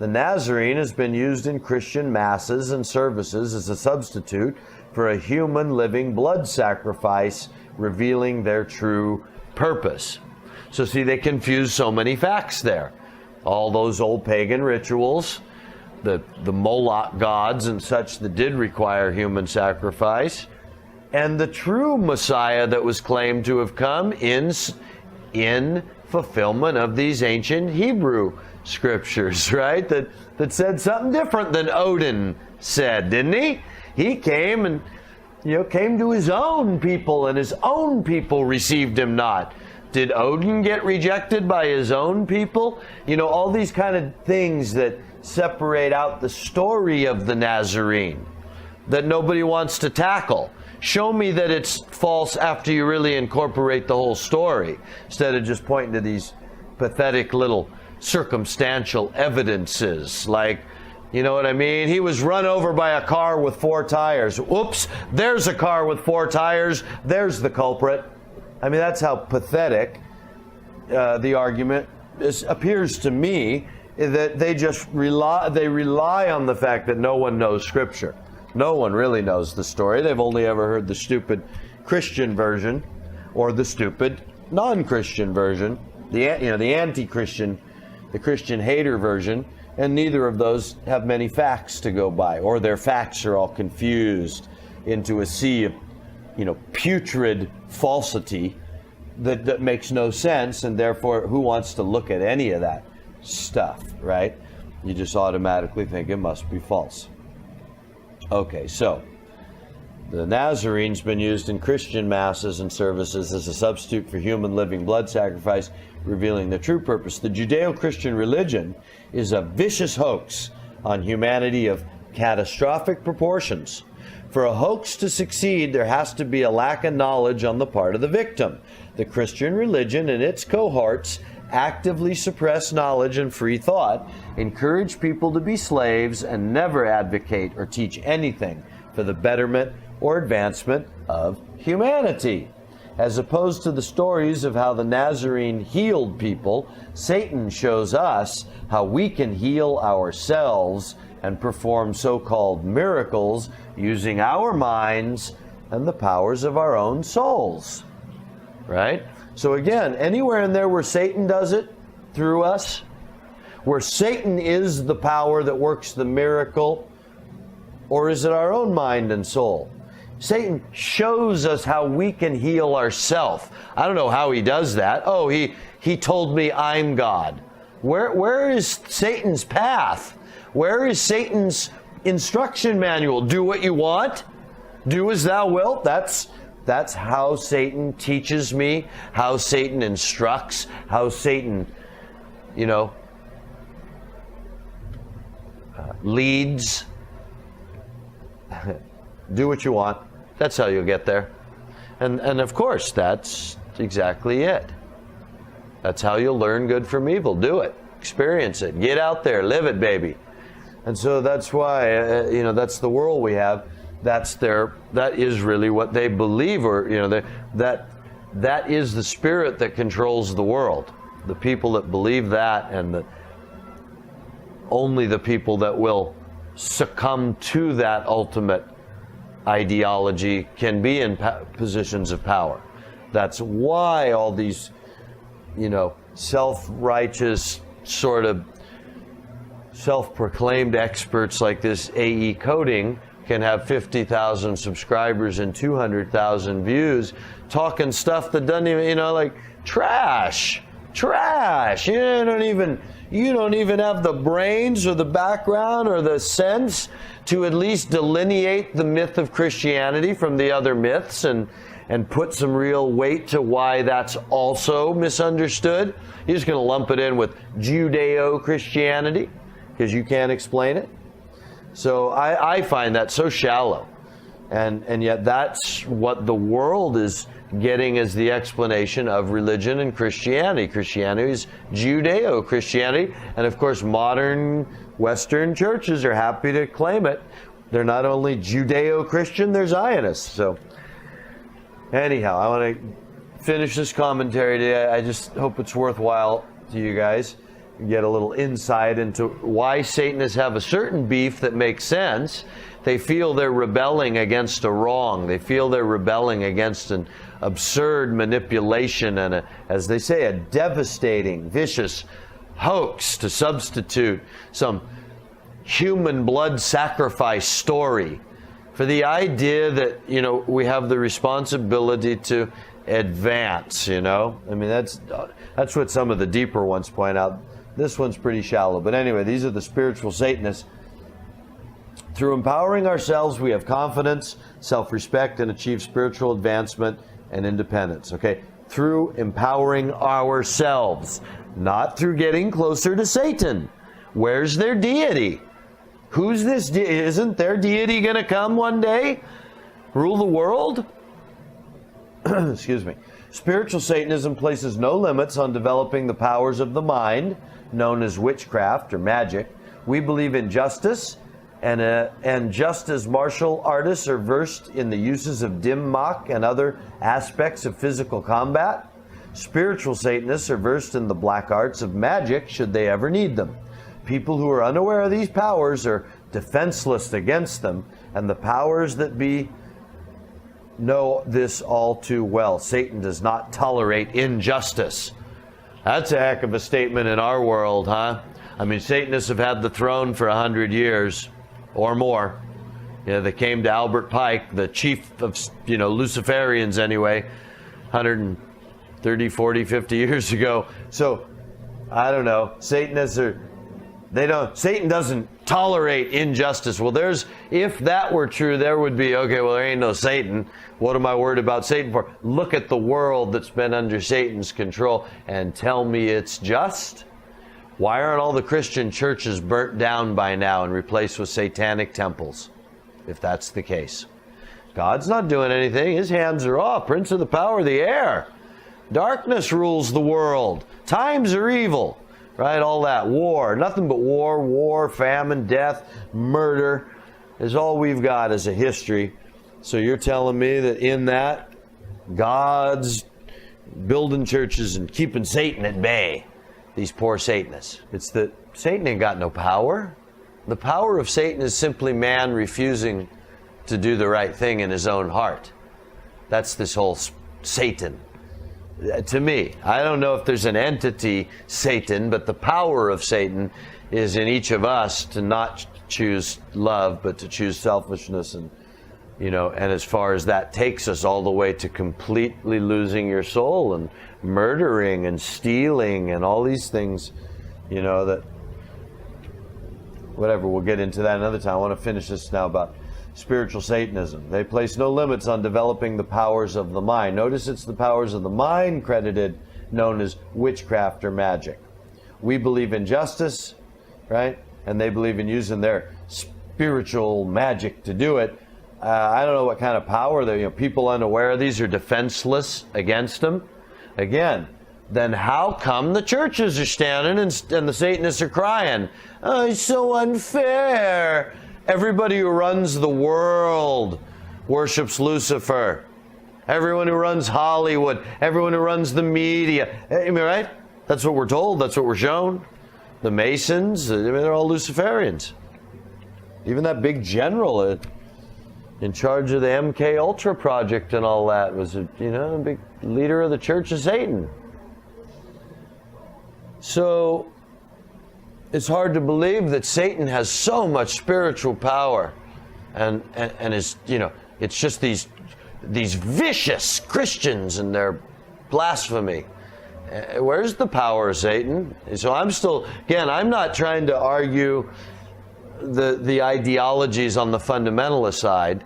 The Nazarene has been used in Christian masses and services as a substitute for a human living blood sacrifice, revealing their true purpose. So see, they confuse so many facts there. All those old pagan rituals, the Moloch gods and such that did require human sacrifice, and the true Messiah that was claimed to have come in fulfillment of these ancient Hebrew scriptures, right? That said something different than Odin said, didn't he? He came and came to his own people, and his own people received him not. Did Odin get rejected by his own people? All these kind of things that separate out the story of the Nazarene that nobody wants to tackle. Show me that it's false after you really incorporate the whole story, instead of just pointing to these pathetic little circumstantial evidences like, you know what I mean? He was run over by a car with 4 tires. Oops, there's a car with 4 tires. There's the culprit. I mean, that's how pathetic the argument appears to me, that they just rely on the fact that no one knows Scripture. No one really knows the story. They've only ever heard the stupid Christian version or the stupid non-Christian version, the anti-Christian, the Christian hater version, and neither of those have many facts to go by, or their facts are all confused into a sea of putrid falsity that makes no sense, and therefore who wants to look at any of that stuff, right? You just automatically think it must be false. Okay, so the Nazarene's been used in Christian masses and services as a substitute for human living blood sacrifice, revealing the true purpose. The Judeo-Christian religion is a vicious hoax on humanity of catastrophic proportions. For a hoax to succeed, there has to be a lack of knowledge on the part of the victim. The Christian religion and its cohorts actively suppress knowledge and free thought, encourage people to be slaves, and never advocate or teach anything for the betterment or advancement of humanity. As opposed to the stories of how the Nazarene healed people, Satan shows us how we can heal ourselves and perform so-called miracles using our minds and the powers of our own souls. Right? So again, anywhere in there where Satan does it through us, where Satan is the power that works the miracle, or is it our own mind and soul? Satan shows us how we can heal ourselves. I don't know how he does that. Oh, he told me I'm God. Where is Satan's path? Where is Satan's instruction manual? Do what you want. Do as thou wilt. That's how Satan teaches me, how Satan instructs, how Satan, leads. Do what you want. That's how you'll get there. And of course, that's exactly it. That's how you'll learn good from evil. Do it. Experience it. Get out there. Live it, baby. And so that's why, that's the world we have. That is really what they believe, or, that is the spirit that controls the world. The people that believe that, and only the people that will succumb to that ultimate ideology can be in positions of power. That's why all these, self-righteous sort of self-proclaimed experts like this A.E. Coding can have 50,000 subscribers and 200,000 views, talking stuff that doesn't even, like trash. You don't even have the brains or the background or the sense to at least delineate the myth of Christianity from the other myths, and and put some real weight to why that's also misunderstood. You're just going to lump it in with Judeo-Christianity because you can't explain it. So I find that so shallow. And yet that's what the world is getting as the explanation of religion and Christianity. Christianity is Judeo-Christianity. And of course, modern Western churches are happy to claim it. They're not only Judeo-Christian, they're Zionists. So anyhow, I want to finish this commentary today. I just hope it's worthwhile to you guys. Get a little insight into why Satanists have a certain beef that makes sense. They feel they're rebelling against a wrong. They feel they're rebelling against an absurd manipulation and, as they say, a devastating, vicious hoax to substitute some human blood sacrifice story for the idea that, we have the responsibility to advance, I mean, that's what some of the deeper ones point out. This one's pretty shallow. But anyway, these are the spiritual Satanists. Through empowering ourselves, we have confidence, self-respect, and achieve spiritual advancement and independence. Okay? Through empowering ourselves, not through getting closer to Satan. Where's their deity? Who's this deity? Isn't their deity going to come one day? Rule the world? Excuse me. Spiritual Satanism places no limits on developing the powers of the mind, known as witchcraft or magic. We believe in justice, and just as martial artists are versed in the uses of dim mak and other aspects of physical combat, spiritual Satanists are versed in the black arts of magic should they ever need them. People who are unaware of these powers are defenseless against them, and the powers that be know this all too well. Satan does not tolerate injustice. That's a heck of a statement in our world, huh? I mean, Satanists have had the throne for 100 years or more. They came to Albert Pike, the chief of, Luciferians anyway, 130, 40, 50 years ago. So, I don't know. Satanists Satan doesn't tolerate injustice. Well, if that were true, there would be, okay, well, there ain't no Satan. What am I worried about Satan for? Look at the world that's been under Satan's control and tell me it's just. Why aren't all the Christian churches burnt down by now and replaced with satanic temples, if that's the case? God's not doing anything. His hands are off. Prince of the power of the air. Darkness rules the world. Times are evil. Right? All that. War. Nothing but war, famine, death, murder is all we've got as a history. So you're telling me that in that, God's building churches and keeping Satan at bay. These poor Satanists. It's that Satan ain't got no power. The power of Satan is simply man refusing to do the right thing in his own heart. That's this whole Satan. To me, I don't know if there's an entity, Satan, but the power of Satan is in each of us to not choose love, but to choose selfishness. And, and as far as that takes us all the way to completely losing your soul and murdering and stealing and all these things, that, whatever, we'll get into that another time. I want to finish this now about spiritual Satanism. They place no limits on developing the powers of the mind. Notice it's the powers of the mind credited, known as witchcraft or magic. We believe in justice, right? And they believe in using their spiritual magic to do it. I don't know what kind of power they're, people unaware of these are defenseless against them. Again, then how come the churches are standing and the Satanists are crying? Oh, it's so unfair. Everybody who runs the world worships Lucifer. Everyone who runs Hollywood, everyone who runs the media. Am I right? That's what we're told. That's what we're shown. The Masons, they're all Luciferians. Even that big general in charge of the MK Ultra project and all that was, a big leader of the Church of Satan. So it's hard to believe that Satan has so much spiritual power, and is, it's just these vicious Christians and their blasphemy. Where's the power of Satan? So I'm not trying to argue the ideologies on the fundamentalist side.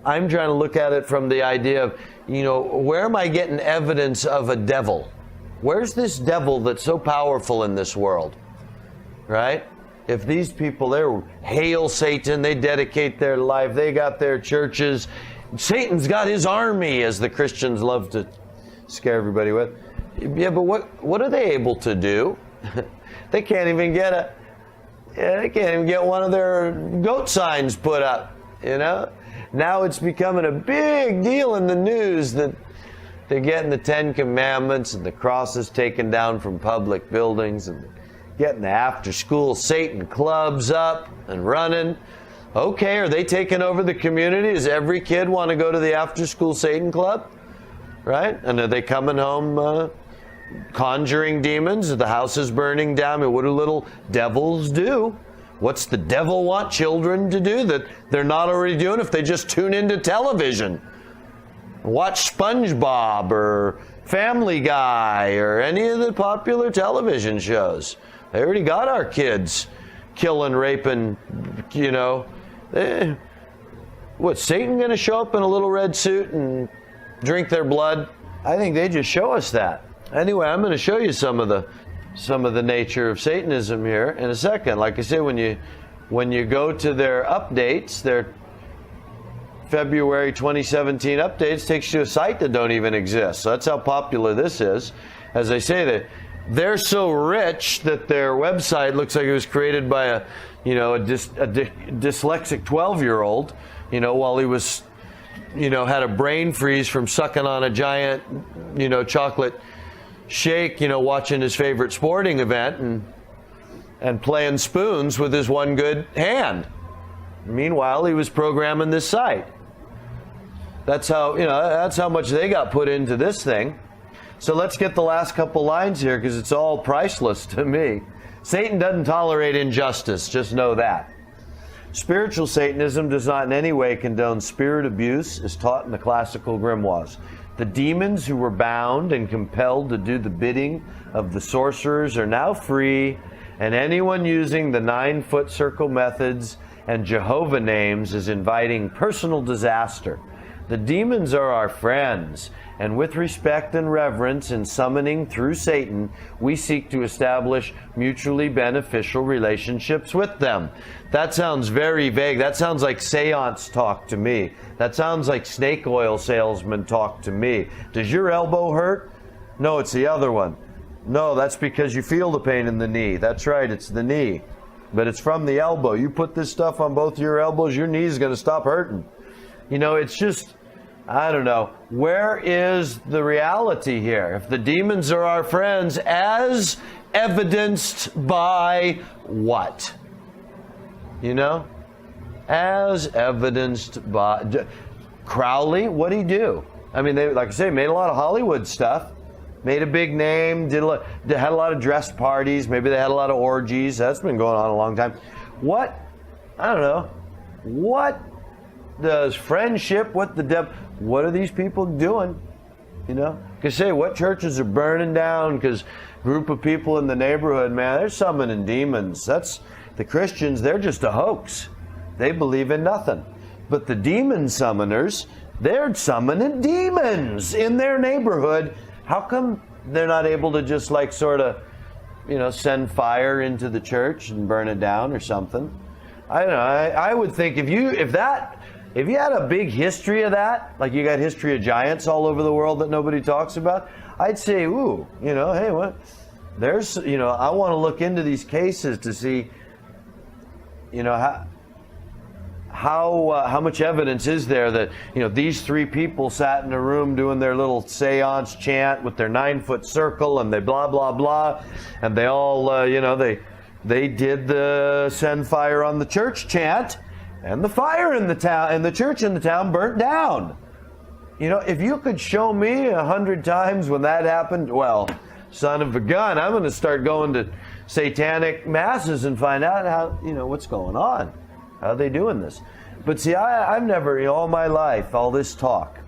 I'm trying to look at it from the idea of, where am I getting evidence of a devil? Where's this devil that's so powerful in this world? Right? If these people, they're hail Satan, they dedicate their life, they got their churches. Satan's got his army, as the Christians love to scare everybody with. Yeah, but what are they able to do? They can't even get one of their goat signs put up, Now it's becoming a big deal in the news that they're getting the 10 Commandments and the crosses taken down from public buildings and getting the after-school Satan clubs up and running. Okay, are they taking over the community? Does every kid want to go to the after-school Satan club? Right? And are they coming home conjuring demons? The house is burning down. I mean, what do little devils do? What's the devil want children to do that they're not already doing if they just tune into television? Watch SpongeBob or Family Guy or any of the popular television shows. They already got our kids killing, raping, What's Satan going to show up in a little red suit and drink their blood? I think they just show us that. Anyway, I'm going to show you some of the nature of Satanism here in a second. Like I say, when you go to their updates, their February 2017 updates takes you to a site that don't even exist. So that's how popular this is. As I say, they're so rich that their website looks like it was created by a dyslexic 12-year-old, while he was, had a brain freeze from sucking on a giant, chocolate shake, watching his favorite sporting event and playing spoons with his one good hand. Meanwhile, he was programming this site. That's how much they got put into this thing. So let's get the last couple lines here, because it's all priceless to me. Satan doesn't tolerate injustice, just know that. Spiritual Satanism does not in any way condone spirit abuse as taught in the classical grimoires. The demons who were bound and compelled to do the bidding of the sorcerers are now free, and anyone using the 9-foot circle methods and Jehovah names is inviting personal disaster. The demons are our friends, and with respect and reverence in summoning through Satan, we seek to establish mutually beneficial relationships with them. That sounds very vague. That sounds like seance talk to me. That sounds like snake oil salesman talk to me. Does your elbow hurt? No, it's the other one. No, that's because you feel the pain in the knee. That's right, it's the knee. But it's from the elbow. You put this stuff on both your elbows, your knee is going to stop hurting. It's just, I don't know. Where is the reality here? If the demons are our friends, as evidenced by what? As evidenced by Crowley, what'd he do? I mean, they, like I say, made a lot of Hollywood stuff, made a big name, had a lot of dress parties, maybe they had a lot of orgies. That's been going on a long time. What? I don't know. What does friendship with the devil, what are these people doing? Because say, what churches are burning down because group of people in the neighborhood, man, they're summoning demons. That's the Christians, they're just a hoax. They believe in nothing. But the demon summoners, they're summoning demons in their neighborhood. How come they're not able to just send fire into the church and burn it down or something? I don't know. I would think if you had a big history of that, like you got history of giants all over the world that nobody talks about, I'd say, hey, what? There's, I want to look into these cases to see, how much evidence is there that, these 3 people sat in a room doing their little seance chant with their 9-foot circle and they blah, blah, blah, and they all, they did the send fire on the church chant, and the fire in the town, and the church in the town burnt down. If you could show me 100 times when that happened, well, son of a gun, I'm going to start going to satanic masses and find out how, what's going on. How are they doing this? But see, I've never, all my life, all this talk,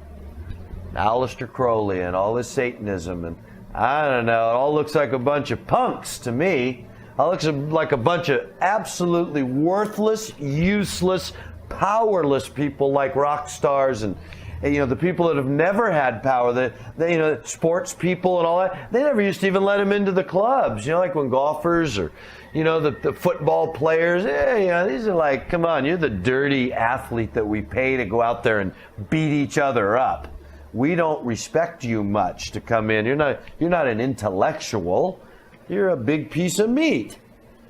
Aleister Crowley and all this Satanism, and I don't know, it all looks like a bunch of punks to me. It looks like a bunch of absolutely worthless, useless powerless people like rock stars and the people that have never had power, the sports people and all that, they never used to even let them into the clubs. Like when golfers or, the football players, these are like, come on, you're the dirty athlete that we pay to go out there and beat each other up. We don't respect you much to come in. You're not an intellectual. You're a big piece of meat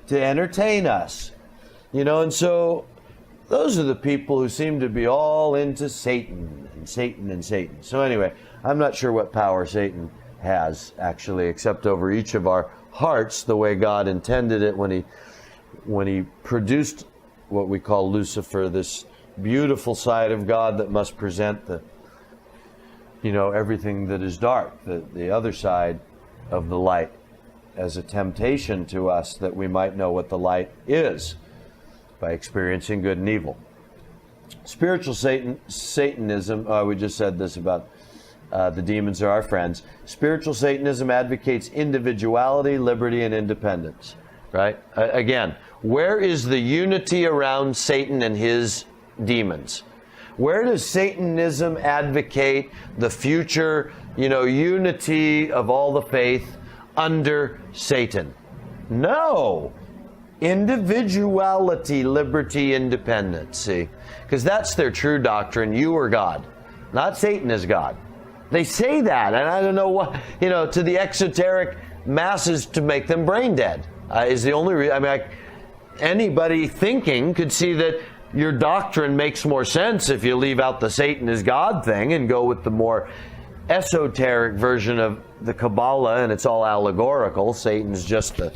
to entertain us. And so those are the people who seem to be all into Satan and Satan and Satan. So anyway, I'm not sure what power Satan has actually, except over each of our hearts, the way God intended it when he produced what we call Lucifer, this beautiful side of God that must present everything that is dark, the other side of the light, as a temptation to us that we might know what the light is by experiencing good and evil. Spiritual Satanism, we just said this about the demons are our friends. Spiritual Satanism advocates individuality, liberty, and independence. Right? Again, where is the unity around Satan and his demons? Where does Satanism advocate the future, unity of all the faith under Satan? No. Individuality, liberty, independence. See? Because that's their true doctrine. You are God. Not Satan is God. They say that, and I don't know what, to the exoteric masses to make them brain dead. Is the only reason. Anybody thinking could see that your doctrine makes more sense if you leave out the Satan is God thing and go with the more esoteric version of the Kabbalah, and it's all allegorical. Satan's just the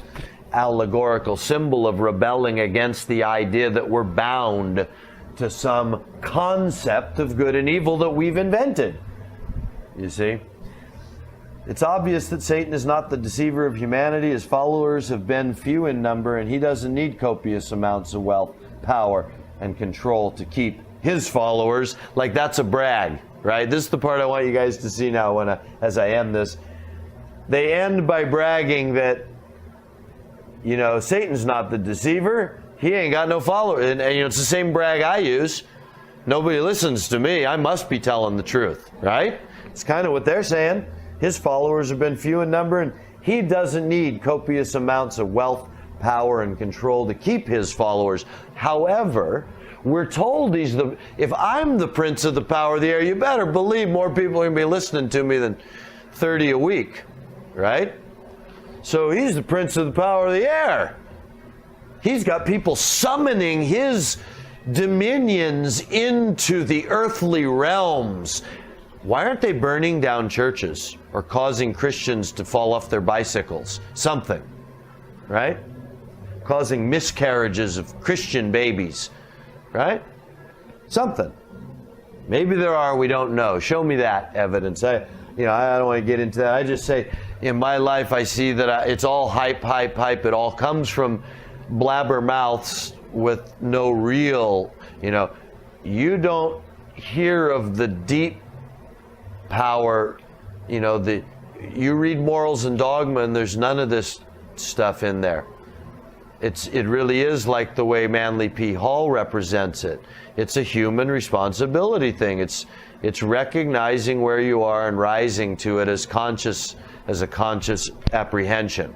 allegorical symbol of rebelling against the idea that we're bound to some concept of good and evil that we've invented. You see? It's obvious that Satan is not the deceiver of humanity. His followers have been few in number, and he doesn't need copious amounts of wealth, power, and control to keep his followers. Like, that's a brag, right? This is the part I want you guys to see now as I end this. They end by bragging that Satan's not the deceiver. He ain't got no followers. And it's the same brag I use. Nobody listens to me. I must be telling the truth, right? It's kind of what they're saying. His followers have been few in number, and he doesn't need copious amounts of wealth, power, and control to keep his followers. However, we're told if I'm the prince of the power of the air, you better believe more people are going to be listening to me than 30 a week, right? So he's the prince of the power of the air. He's got people summoning his dominions into the earthly realms. Why aren't they burning down churches or causing Christians to fall off their bicycles? Something, right? Causing miscarriages of Christian babies, right? Something. Maybe there are, we don't know. Show me that evidence. I don't want to get into that. I just say, in my life, I see that it's all hype, hype, hype. It all comes from blabbermouths with no real, you don't hear of the deep power, you read Morals and Dogma and there's none of this stuff in there. It really is like the way Manly P. Hall represents it. It's a human responsibility thing. It's recognizing where you are and rising to it as a conscious apprehension.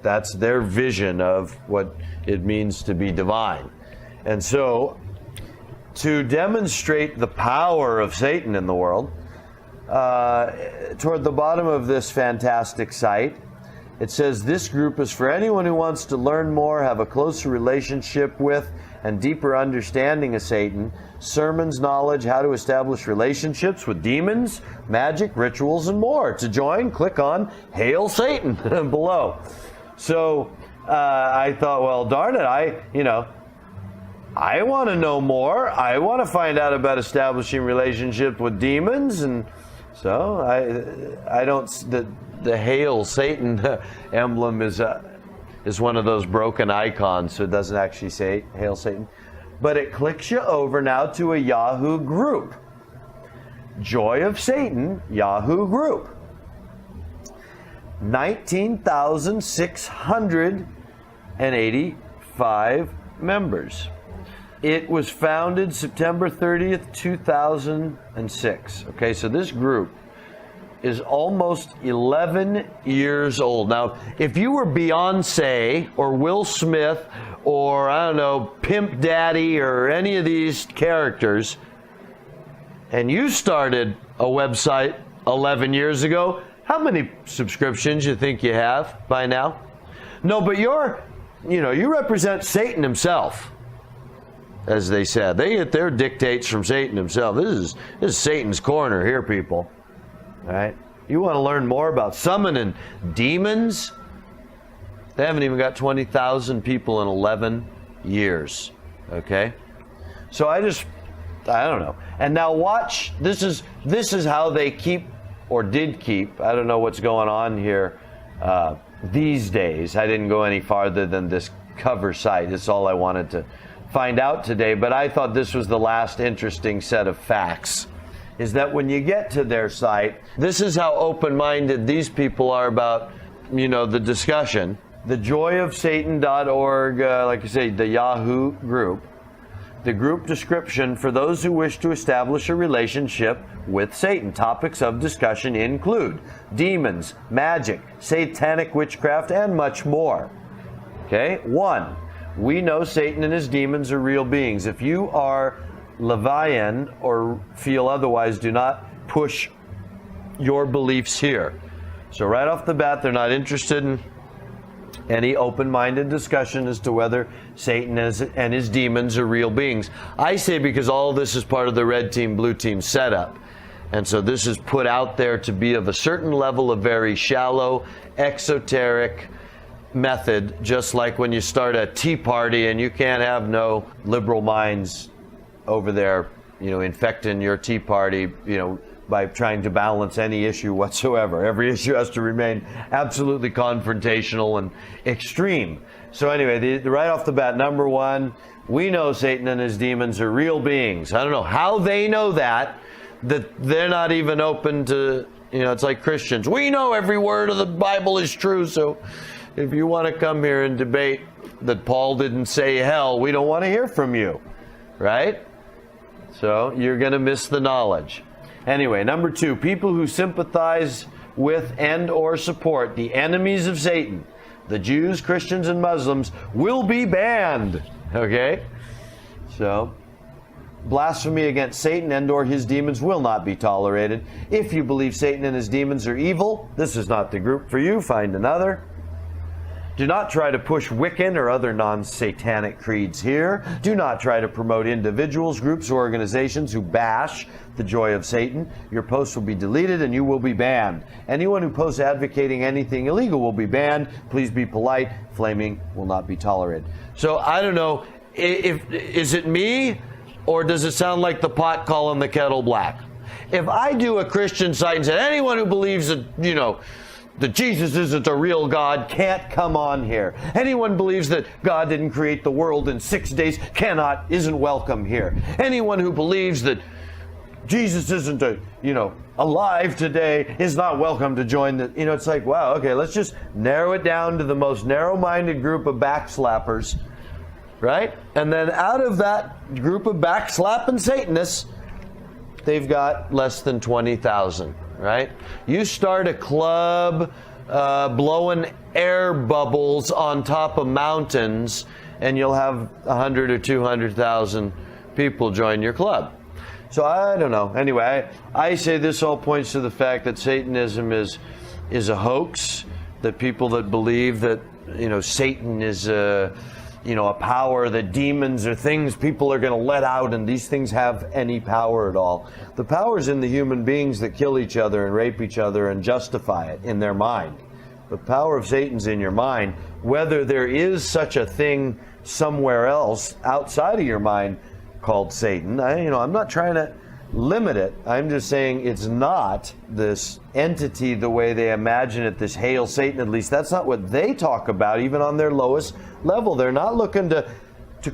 That's their vision of what it means to be divine. And so, to demonstrate the power of Satan in the world, toward the bottom of this fantastic site, it says, this group is for anyone who wants to learn more, have a closer relationship with, and deeper understanding of Satan, sermons, knowledge, how to establish relationships with demons, magic, rituals, and more. To join, click on Hail Satan below. So I thought, well, darn it, I want to know more. I want to find out about establishing relationships with demons, and so I don't. The Hail Satan emblem is one of those broken icons, so it doesn't actually say Hail Satan, but it clicks you over now to a Yahoo group. Joy of Satan Yahoo group. 19,685 members. It was founded September 30th, 2006. Okay, so this group is almost 11 years old. Now, if you were Beyonce or Will Smith or, I don't know, Pimp Daddy or any of these characters, and you started a website 11 years ago, how many subscriptions you think you have by now? No, but you represent Satan himself, as they said. They get their dictates from Satan himself. This is Satan's corner here, people. All right? You want to learn more about summoning demons? They haven't even got 20,000 people in 11 years. Okay? So I don't know. And now watch, this is how they keep, or did keep, I don't know what's going on here these days. I didn't go any farther than this cover site. That's all I wanted to find out today. But I thought this was the last interesting set of facts, is that when you get to their site, this is how open-minded these people are about, the discussion. The joyofsatan.org, like I say, the Yahoo group. The group description for those who wish to establish a relationship with Satan. Topics of discussion include demons, magic, satanic witchcraft, and much more. Okay? 1. We know Satan and his demons are real beings. If you are Levian or feel otherwise, do not push your beliefs here. So right off the bat, they're not interested in any open-minded discussion as to whether Satan and his demons are real beings. I say because all of this is part of the red team, blue team setup. And so this is put out there to be of a certain level of very shallow, exoteric method, just like when you start a tea party and you can't have no liberal minds over there, infecting your tea party, by trying to balance any issue whatsoever. Every issue has to remain absolutely confrontational and extreme. So anyway, right off the bat, number 1, we know Satan and his demons are real beings. I don't know how they know that they're not even open to, it's like Christians. We know every word of the Bible is true, so if you want to come here and debate that Paul didn't say hell, we don't want to hear from you, right? So you're going to miss the knowledge. Anyway, number 2, people who sympathize with and or support the enemies of Satan, the Jews, Christians, and Muslims, will be banned. Okay? So, blasphemy against Satan and or his demons will not be tolerated. If you believe Satan and his demons are evil, this is not the group for you. Find another. Do not try to push Wiccan or other non-satanic creeds here. Do not try to promote individuals, groups, or organizations who bash the joy of Satan. Your posts will be deleted and you will be banned. Anyone who posts advocating anything illegal will be banned. Please be polite. Flaming will not be tolerated. So I don't know, is it me or does it sound like the pot calling the kettle black? If I do a Christian site and said anyone who believes that, that Jesus isn't a real God can't come on here. Anyone believes that God didn't create the world in 6 days isn't welcome here. Anyone who believes that Jesus isn't alive today is not welcome to join the, it's like, wow, okay, let's just narrow it down to the most narrow-minded group of backslappers, right? And then out of that group of backslapping Satanists, they've got less than 20,000. Right? You start a club blowing air bubbles on top of mountains and you'll have 100 or 200,000 people join your club. So I don't know. Anyway, I say this all points to the fact that Satanism is a hoax, that people that believe that, Satan is a power, that demons are things people are going to let out and these things have any power at all. The power's in the human beings that kill each other and rape each other and justify it in their mind. The power of Satan's in your mind. Whether there is such a thing somewhere else outside of your mind called Satan, I'm not trying to limit it. I'm just saying it's not this entity the way they imagine it, this Hail Satan. At least that's not what they talk about, even on their lowest level. They're not looking to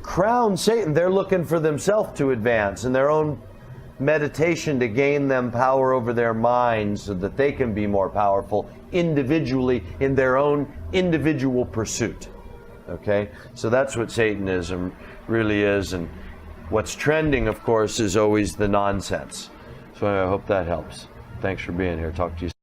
crown Satan. They're looking for themselves to advance in their own meditation, to gain them power over their minds so that they can be more powerful individually in their own individual pursuit. Okay? So that's what Satanism really is. And what's trending, of course, is always the nonsense. So I hope that helps. Thanks for being here. Talk to you soon.